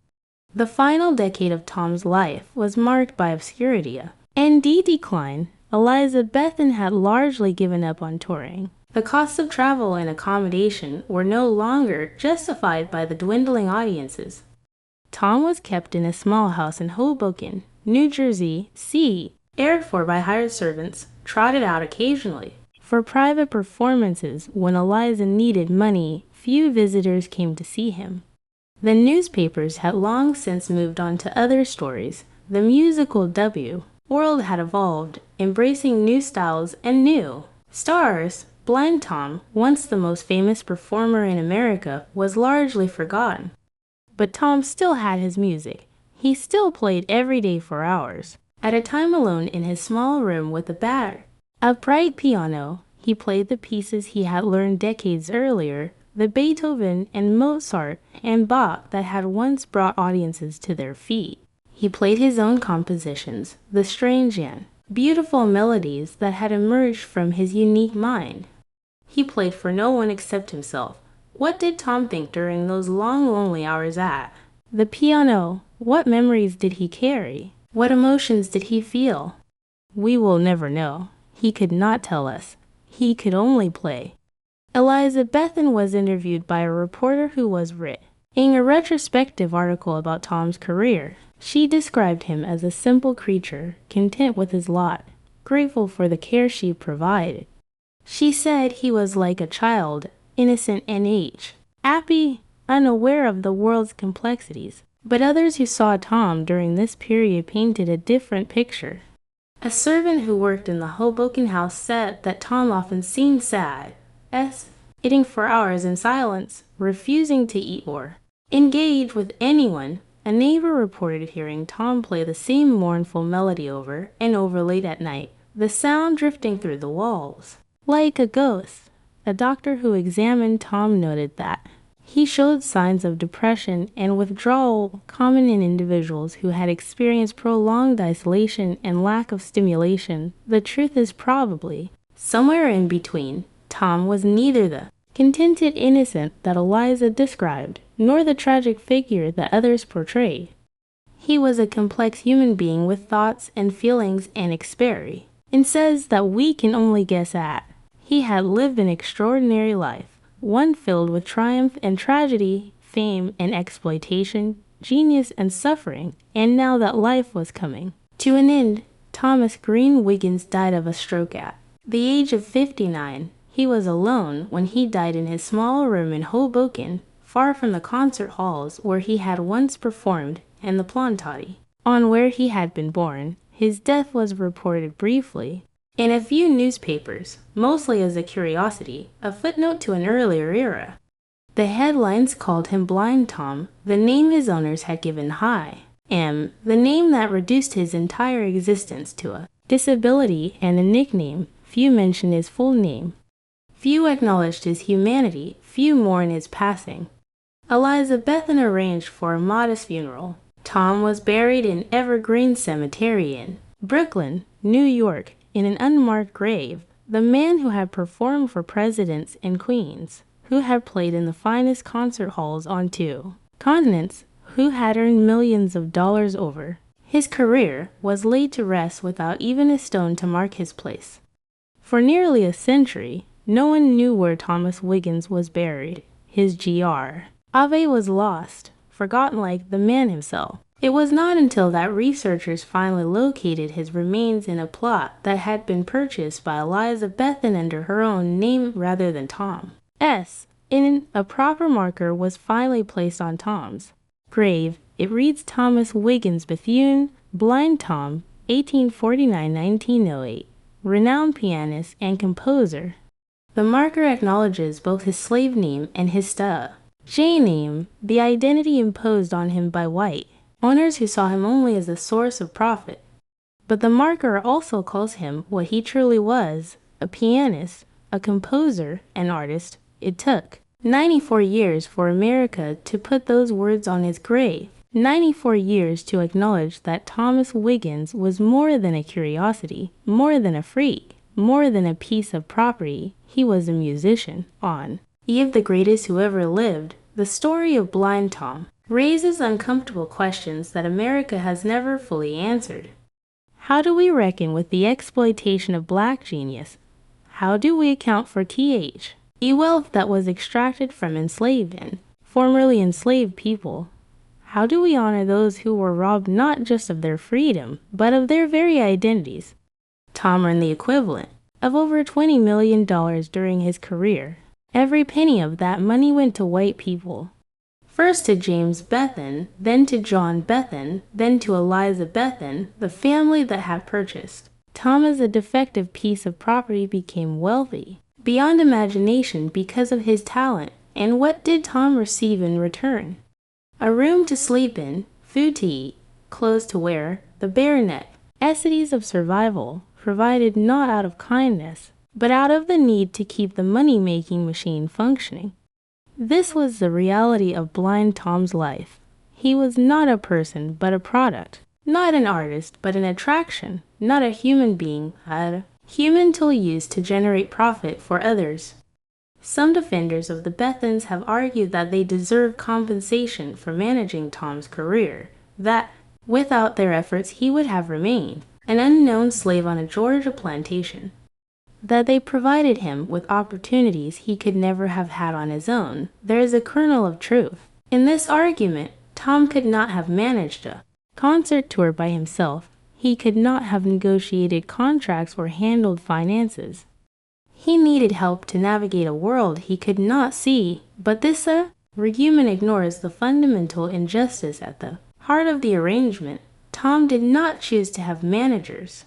The final decade of Tom's life was marked by obscurity and decline. Eliza Bethan had largely given up on touring. The costs of travel and accommodation were no longer justified by the dwindling audiences. Tom was kept in a small house in Hoboken, New Jersey, cared for by hired servants, trotted out occasionally for private performances. When Eliza needed money, few visitors came to see him. The newspapers had long since moved on to other stories. The musical world had evolved, embracing new styles and new stars. Blind Tom, once the most famous performer in America, was largely forgotten. But Tom still had his music. He still played every day for hours. At a time alone in his small room with a bright piano, he played the pieces he had learned decades earlier. the Beethoven and Mozart and Bach that had once brought audiences to their feet. He played his own compositions, the strange and beautiful melodies that had emerged from his unique mind. He played for no one except himself. What did Tom think during those long, lonely hours at the piano? What memories did he carry? What emotions did he feel? We will never know. He could not tell us. He could only play. Eliza Bethan was interviewed by a reporter who was writing a retrospective article about Tom's career. She described him as a simple creature, content with his lot, grateful for the care she provided. She said he was like a child, innocent and happy, unaware of the world's complexities. But others who saw Tom during this period painted a different picture. A servant who worked in the Hoboken house said that Tom often seemed sad, eating for hours in silence, refusing to eat or engage with anyone. A neighbor reported hearing Tom play the same mournful melody over and over late at night, the sound drifting through the walls like a ghost. A doctor who examined Tom noted that he showed signs of depression and withdrawal common in individuals who had experienced prolonged isolation and lack of stimulation. The truth is probably somewhere in between. Tom was neither the contented innocent that Eliza described, nor the tragic figure that others portrayed. He was a complex human being with thoughts and feelings and experience, and says that we can only guess at. He had lived an extraordinary life, one filled with triumph and tragedy, fame and exploitation, genius and suffering, and now that life was coming to an end, Thomas Green Wiggins died of a stroke at the age of 59. He was alone when he died in his small room in Hoboken, far from the concert halls where he had once performed and the planetary on where he had been born. His death was reported briefly in a few newspapers, mostly as a curiosity, a footnote to an earlier era. The headlines called him Blind Tom, the name his owners had given the name that reduced his entire existence to a disability and a nickname. Few mentioned his full name. Few acknowledged his humanity, few mourned his passing. Eliza Bethan arranged for a modest funeral. Tom was buried in Evergreen Cemetery in Brooklyn, New York, in an unmarked grave. The man who had performed for presidents and queens, who had played in the finest concert halls on 2 continents, who had earned millions of dollars over his career, was laid to rest without even a stone to mark his place. For nearly a century, no one knew where Thomas Wiggins was buried. His Ave was lost, forgotten like the man himself. It was not until that researchers finally located his remains in a plot that had been purchased by Eliza Bethan under her own name rather than Tom's. In a proper marker was finally placed on Tom's grave. It reads Thomas Wiggins Bethune, Blind Tom, 1849-1908, renowned pianist and composer. The marker acknowledges both his slave name and his name, the identity imposed on him by white owners who saw him only as a source of profit. But the marker also calls him what he truly was, a pianist, a composer, an artist. It took 94 years for America to put those words on his grave, 94 years to acknowledge that Thomas Wiggins was more than a curiosity, more than a freak, more than a piece of property. He was a musician. On Eve, the greatest who ever lived, the story of Blind Tom raises uncomfortable questions that America has never fully answered. How do we reckon with the exploitation of black genius? How do we account for wealth that was extracted from formerly enslaved people? How do we honor those who were robbed not just of their freedom, but of their very identities? Tom earned the equivalent of over $20 million during his career. Every penny of that money went to white people. First to James Bethan, then to John Bethan, then to Eliza Bethan, the family that had purchased Tom as a defective piece of property became wealthy beyond imagination because of his talent. And what did Tom receive in return? A room to sleep in, food to eat, clothes to wear, the bare necessities of survival, provided not out of kindness, but out of the need to keep the money-making machine functioning. This was the reality of Blind Tom's life. He was not a person, but a product. Not an artist, but an attraction. Not a human being, a human tool used to generate profit for others. Some defenders of the Bethans have argued that they deserve compensation for managing Tom's career, that without their efforts he would have remained an unknown slave on a Georgia plantation, that they provided him with opportunities he could never have had on his own. There is a kernel of truth in this argument. Tom could not have managed a concert tour by himself. He could not have negotiated contracts or handled finances. He needed help to navigate a world he could not see, but this argument ignores the fundamental injustice at the heart of the arrangement. Tom did not choose to have managers.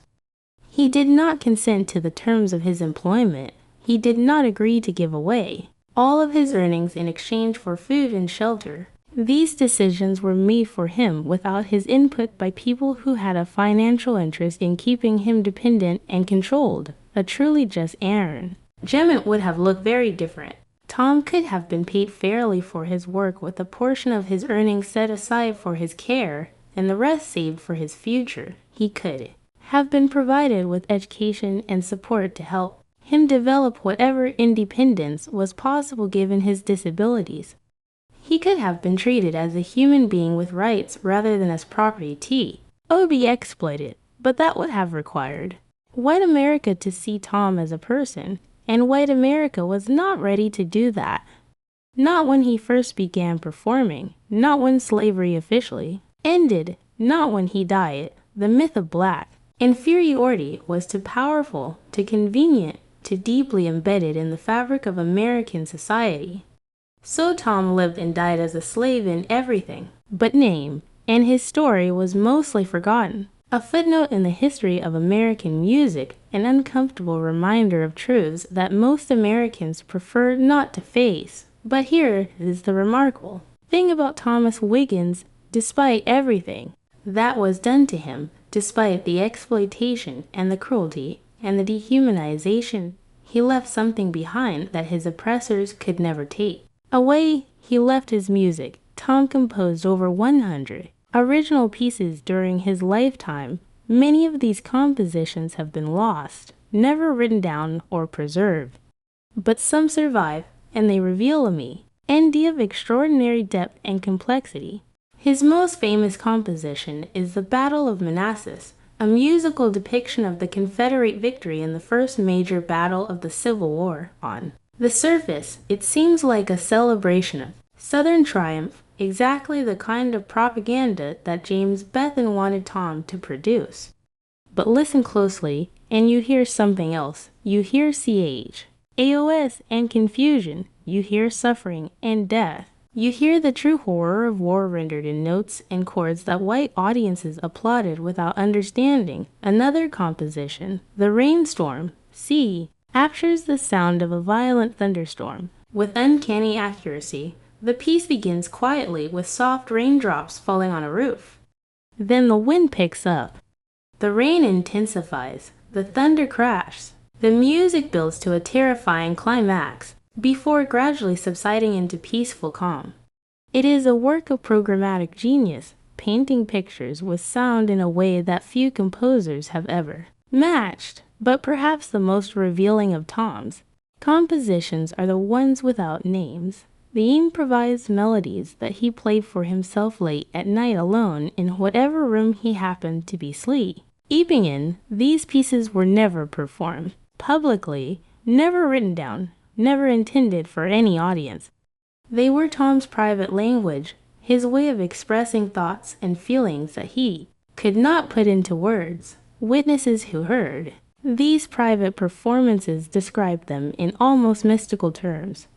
He did not consent to the terms of his employment. He did not agree to give away all of his earnings in exchange for food and shelter. These decisions were made for him without his input by people who had a financial interest in keeping him dependent and controlled. A truly just arrangement would have looked very different. Tom could have been paid fairly for his work with a portion of his earnings set aside for his care and the rest saved for his future. He could have been provided with education and support to help him develop whatever independence was possible given his disabilities. He could have been treated as a human being with rights rather than as property to be exploited, but that would have required white America to see Tom as a person, and white America was not ready to do that. Not when he first began performing, not when slavery officially ended, not when he died. The myth of black inferiority was too powerful, too convenient, too deeply embedded in the fabric of American society. So Tom lived and died as a slave in everything but name, and his story was mostly forgotten. A footnote in the history of American music, an uncomfortable reminder of truths that most Americans prefer not to face. But here is the remarkable thing about Thomas Wiggins. Despite everything that was done to him, despite the exploitation and the cruelty and the dehumanization, he left something behind that his oppressors could never take away. He left his music. Tom composed over 100 original pieces during his lifetime. Many of these compositions have been lost, never written down or preserved. But some survive, and they reveal a melody of extraordinary depth and complexity. His most famous composition is the Battle of Manassas, a musical depiction of the Confederate victory in the first major battle of the Civil War. On the surface, it seems like a celebration of Southern triumph, exactly the kind of propaganda that James Bethan wanted Tom to produce. But listen closely, and you hear something else. You hear chaos and confusion. You hear suffering and death. You hear the true horror of war rendered in notes and chords that white audiences applauded without understanding. Another composition, The Rainstorm, captures the sound of a violent thunderstorm with uncanny accuracy. The piece begins quietly with soft raindrops falling on a roof. Then the wind picks up. The rain intensifies. The thunder crashes. The music builds to a terrifying climax before gradually subsiding into peaceful calm. It is a work of programmatic genius, painting pictures with sound in a way that few composers have ever matched. But perhaps the most revealing of Tom's compositions are the ones without names. The improvised melodies that he played for himself late at night alone in whatever room he happened to be sleeping in. These pieces were never performed publicly, never written down, never intended for any audience. They were Tom's private language, his way of expressing thoughts and feelings that he could not put into words. Witnesses who heard these private performances described them in almost mystical terms.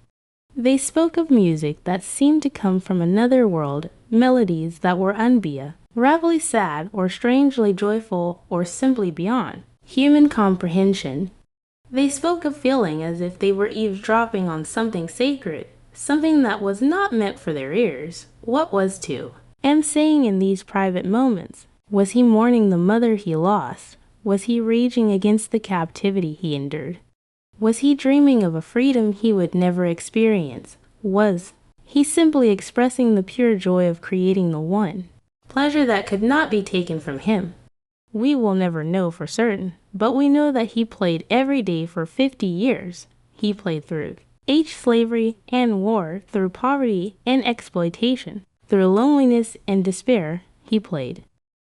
They spoke of music that seemed to come from another world, melodies that were unbearably sad or strangely joyful or simply beyond human comprehension. They spoke of feeling as if they were eavesdropping on something sacred, something that was not meant for their ears. What was saying in these private moments? Was he mourning the mother he lost? Was he raging against the captivity he endured? Was he dreaming of a freedom he would never experience? was. He's simply expressing the pure joy of creating the one. Pleasure that could not be taken from him. We will never know for certain, but we know that he played every day for 50 years. He played through slavery and war, through poverty and exploitation, through loneliness and despair. He played.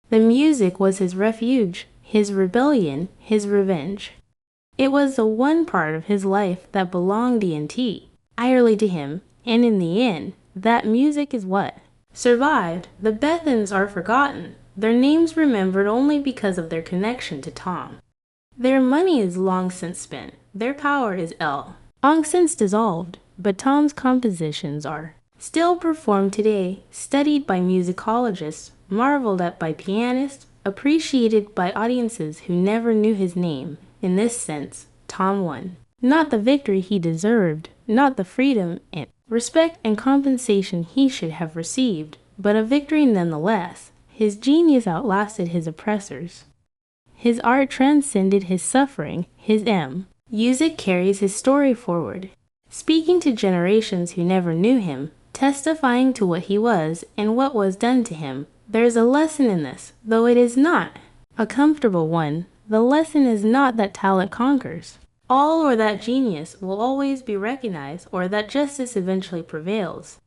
The music was his refuge, his rebellion, his revenge. It was the one part of his life that belonged entirely to him, and in the end, that music is what survived. The Bethans are forgotten, their names remembered only because of their connection to Tom. Their money is long since spent, their power is long since dissolved, but Tom's compositions are still performed today, studied by musicologists, marveled at by pianists, appreciated by audiences who never knew his name. In this sense, Tom won. Not the victory he deserved, not the freedom and respect and compensation he should have received, but a victory nonetheless. His genius outlasted his oppressors. His art transcended his suffering. His music carries his story forward, speaking to generations who never knew him, testifying to what he was and what was done to him. There is a lesson in this, though it is not a comfortable one. The lesson is not that talent conquers all, or that genius will always be recognized, or that justice eventually prevails.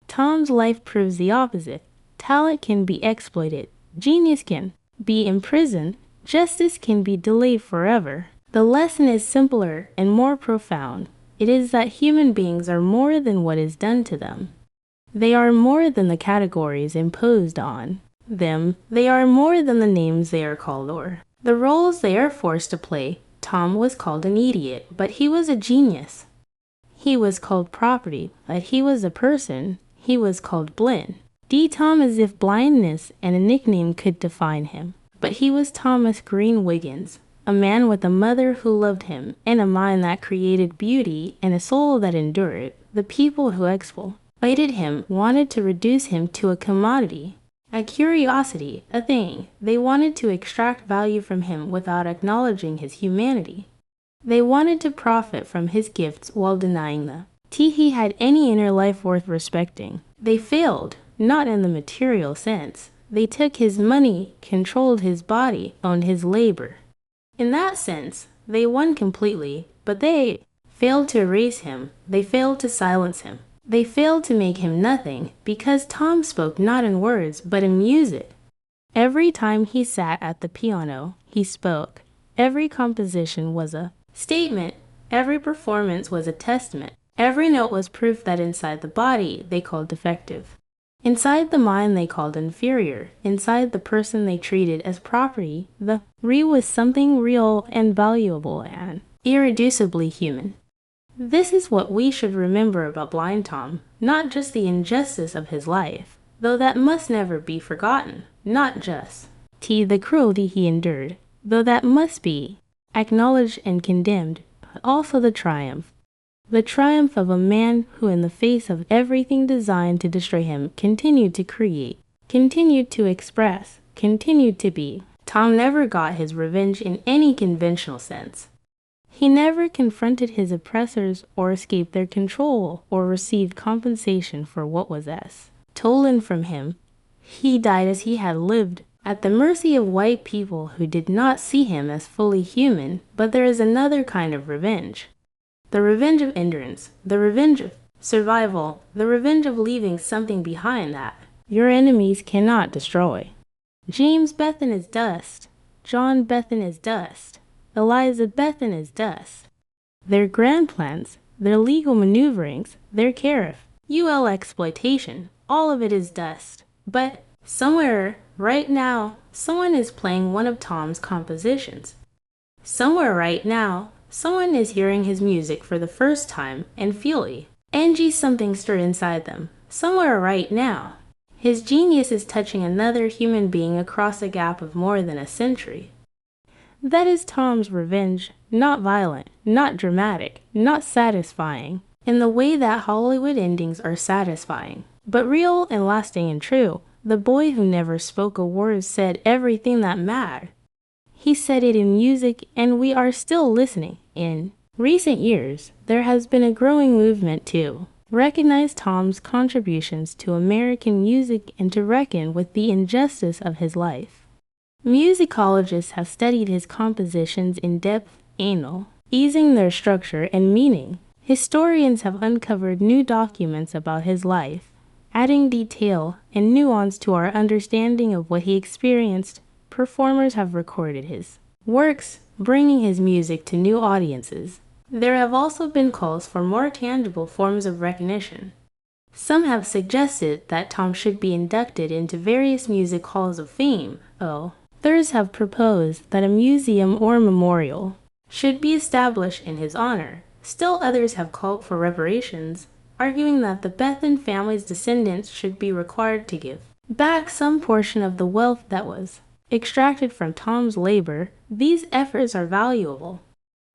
Tom's life proves the opposite. Talent can be exploited, genius can be imprisoned, justice can be delayed forever. The lesson is simpler and more profound. It is that human beings are more than what is done to them. They are more than the categories imposed on them. They are more than the names they are called or the roles they are forced to play. Tom was called an idiot, but he was a genius. He was called property, but he was a person. He was called blind. Tom, as if blindness and a nickname could define him. But he was Thomas Green Wiggins, a man with a mother who loved him, and a mind that created beauty, and a soul that endured. The people who exploited him wanted to reduce him to a commodity, a curiosity, a thing. They wanted to extract value from him without acknowledging his humanity. They wanted to profit from his gifts while denying the he had any inner life worth respecting. They failed, not in the material sense. They took his money, controlled his body, owned his labor. In that sense, they won completely, but they failed to erase him. They failed to silence him. They failed to make him nothing, because Tom spoke not in words, but in music. Every time he sat at the piano, he spoke. Every composition was a statement. Every performance was a testament. Every note was proof that inside the body they called defective. Inside the mind they called inferior. Inside the person they treated as property. The was something real and valuable and irreducibly human. This is what we should remember about Blind Tom, not just the injustice of his life, though that must never be forgotten, not just the cruelty he endured, though that must be acknowledged and condemned, but also the triumph of a man who, in the face of everything designed to destroy him, continued to create, continued to express, continued to be. Tom never got his revenge in any conventional sense. He never confronted his oppressors or escaped their control or received compensation for what was stolen from him. He died as he had lived, at the mercy of white people who did not see him as fully human. But there is another kind of revenge. The revenge of endurance, the revenge of survival, the revenge of leaving something behind that your enemies cannot destroy. James Bethan is dust. John Bethan is dust. Eliza Bethan is dust. Their grand plans, their legal maneuverings, their careful exploitation, all of it is dust. But somewhere, right now, someone is playing one of Tom's compositions. Somewhere right now, someone is hearing his music for the first time and feeling something stir inside them. Somewhere right now, his genius is touching another human being across a gap of more than a century. That is Tom's revenge, not violent, not dramatic, not satisfying, in the way that Hollywood endings are satisfying, but real and lasting and true. The boy who never spoke a word said everything that mattered. He said it in music, and we are still listening. In recent years, there has been a growing movement to recognize Tom's contributions to American music and to reckon with the injustice of his life. Musicologists have studied his compositions in depth, easing their structure and meaning. Historians have uncovered new documents about his life, adding detail and nuance to our understanding of what he experienced. Performers have recorded his works, bringing his music to new audiences. There have also been calls for more tangible forms of recognition. Some have suggested that Tom should be inducted into various music halls of fame. Others have proposed that a museum or memorial should be established in his honor. Still others have called for reparations, arguing that the Bethan family's descendants should be required to give back some portion of the wealth that was extracted from Tom's labor. These efforts are valuable.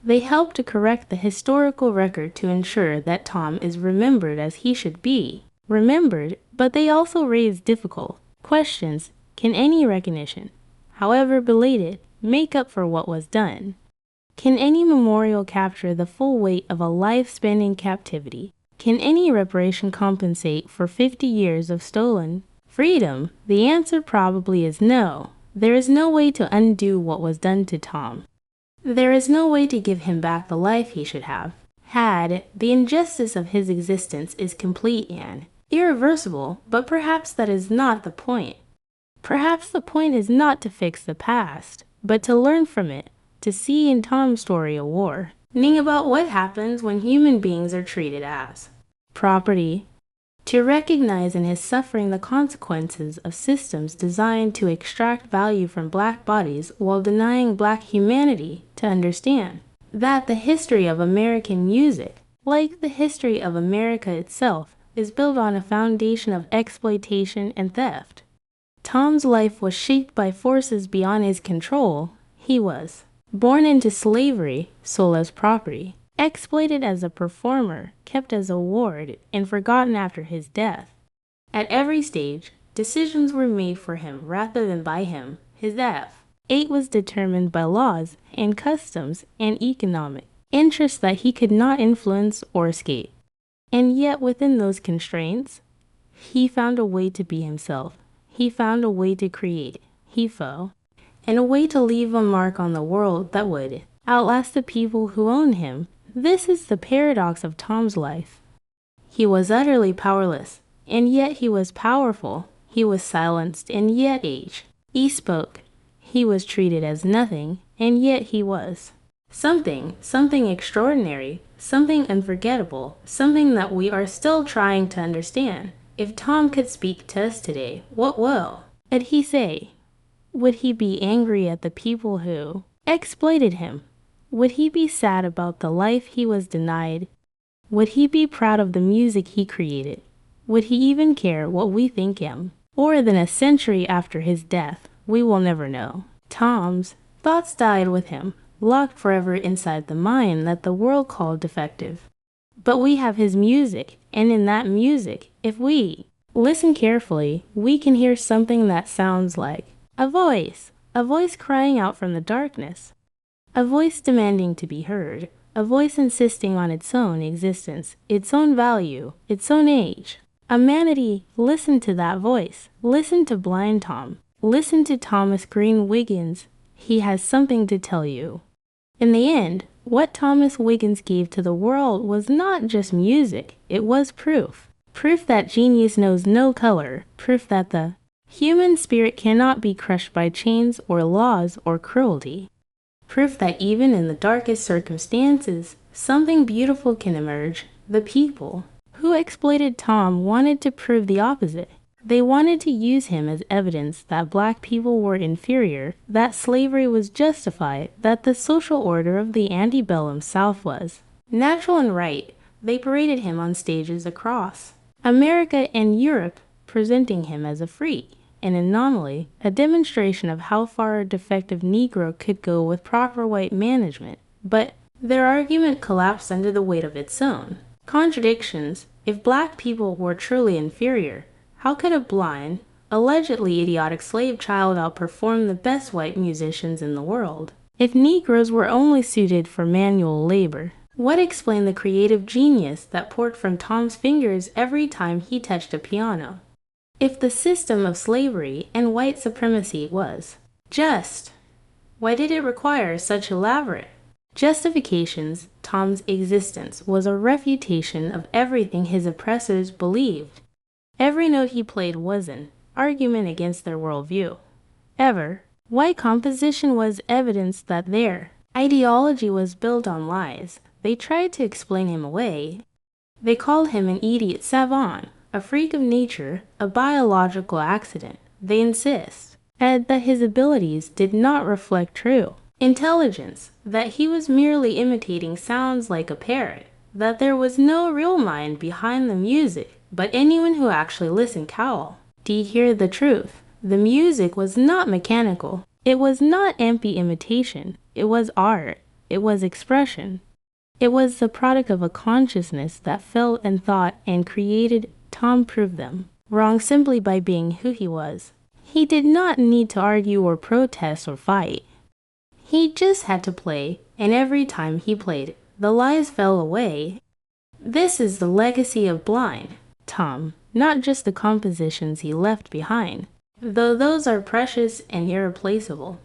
They help to correct the historical record to ensure that Tom is remembered as he should be remembered, but they also raise difficult questions. Can any recognition, however belated, make up for what was done? Can any memorial capture the full weight of a life-spanning captivity? Can any reparation compensate for 50 years of stolen freedom? The answer probably is no. There is no way to undo what was done to Tom. There is no way to give him back the life he should have had. The injustice of his existence is complete and irreversible, but perhaps that is not the point. Perhaps the point is not to fix the past, but to learn from it, to see in Tom's story a warning about what happens when human beings are treated as property, to recognize in his suffering the consequences of systems designed to extract value from black bodies while denying black humanity, to understand that the history of American music, like the history of America itself, is built on a foundation of exploitation and theft. Tom's life was shaped by forces beyond his control. He was born into slavery, sold as property, exploited as a performer, kept as a ward, and forgotten after his death. At every stage, decisions were made for him rather than by him. His fate was determined by laws and customs and economic interests that he could not influence or escape. And yet within those constraints, he found a way to be himself. He found a way to create, and a way to leave a mark on the world that would outlast the people who own him. This is the paradox of Tom's life. He was utterly powerless, and yet he was powerful. He was silenced, and yet he spoke. He was treated as nothing, and yet he was something extraordinary, something unforgettable, something that we are still trying to understand. If Tom could speak to us today, what would he say? Would he be angry at the people who exploited him? Would he be sad about the life he was denied? Would he be proud of the music he created? Would he even care what we think him? Or than a century after his death, we will never know. Tom's thoughts died with him, locked forever inside the mind that the world called defective. But we have his music, and in that music, if we listen carefully, we can hear something that sounds like a voice crying out from the darkness, a voice demanding to be heard, a voice insisting on its own existence, its own value, its own age. Humanity, listen to that voice. Listen to Blind Tom. Listen to Thomas Green Wiggins. He has something to tell you. In the end, what Thomas Wiggins gave to the world was not just music, it was proof. Proof that genius knows no color. Proof that the human spirit cannot be crushed by chains or laws or cruelty. Proof that even in the darkest circumstances, something beautiful can emerge. The people who exploited Tom wanted to prove the opposite. They wanted to use him as evidence that black people were inferior, that slavery was justified, that the social order of the antebellum South was natural and right. They paraded him on stages across America and Europe, presenting him as a freak, an anomaly, a demonstration of how far a defective Negro could go with proper white management. But their argument collapsed under the weight of its own contradictions. If black people were truly inferior, how could a blind, allegedly idiotic slave child outperform the best white musicians in the world? If Negroes were only suited for manual labor, What explained the creative genius that poured from Tom's fingers every time he touched a piano? If the system of slavery and white supremacy was just, why did it require such elaborate justifications? Tom's existence was a refutation of everything his oppressors believed. Every note he played was an argument against their worldview. White composition was evidence that their ideology was built on lies. They tried to explain him away. They called him an idiot savant, a freak of nature, a biological accident. They insist that his abilities did not reflect true intelligence, that he was merely imitating sounds like a parrot, that there was no real mind behind the music, but anyone who actually listened cowl. Do you hear the truth? The music was not mechanical. It was not empty imitation. It was art. It was expression. It was the product of a consciousness that felt and thought and created. Tom proved them wrong simply by being who he was. He did not need to argue or protest or fight. He just had to play, and every time he played, the lies fell away. This is the legacy of blind Tom, not just the compositions he left behind, though those are precious and irreplaceable.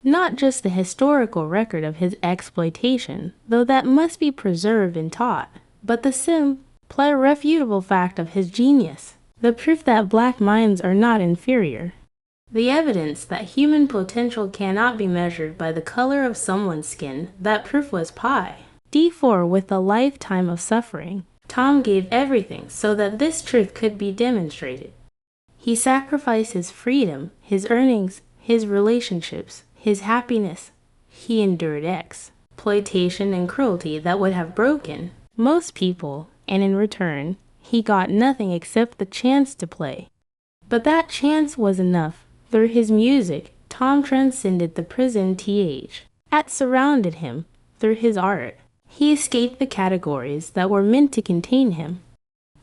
Not just the historical record of his exploitation, though that must be preserved and taught, but the simple, irrefutable fact of his genius, the proof that black minds are not inferior. The evidence that human potential cannot be measured by the color of someone's skin. That proof was pi. D4 with a lifetime of suffering. Tom gave everything so that this truth could be demonstrated. He sacrificed his freedom, his earnings, his relationships, his happiness. He endured exploitation and cruelty that would have broken most people, and in return, he got nothing except the chance to play. But that chance was enough. Through his music, Tom transcended the prison that surrounded him. Through his art, he escaped the categories that were meant to contain him.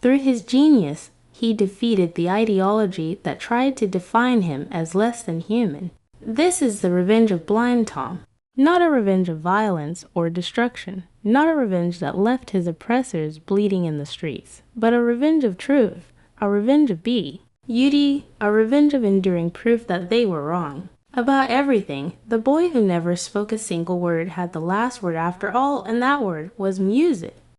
Through his genius, he defeated the ideology that tried to define him as less than human. This is the revenge of blind Tom. Not a revenge of violence or destruction, not a revenge that left his oppressors bleeding in the streets, but a revenge of truth, a revenge of beauty, a revenge of enduring proof that they were wrong. About everything, the boy who never spoke a single word had the last word after all, and that word was music.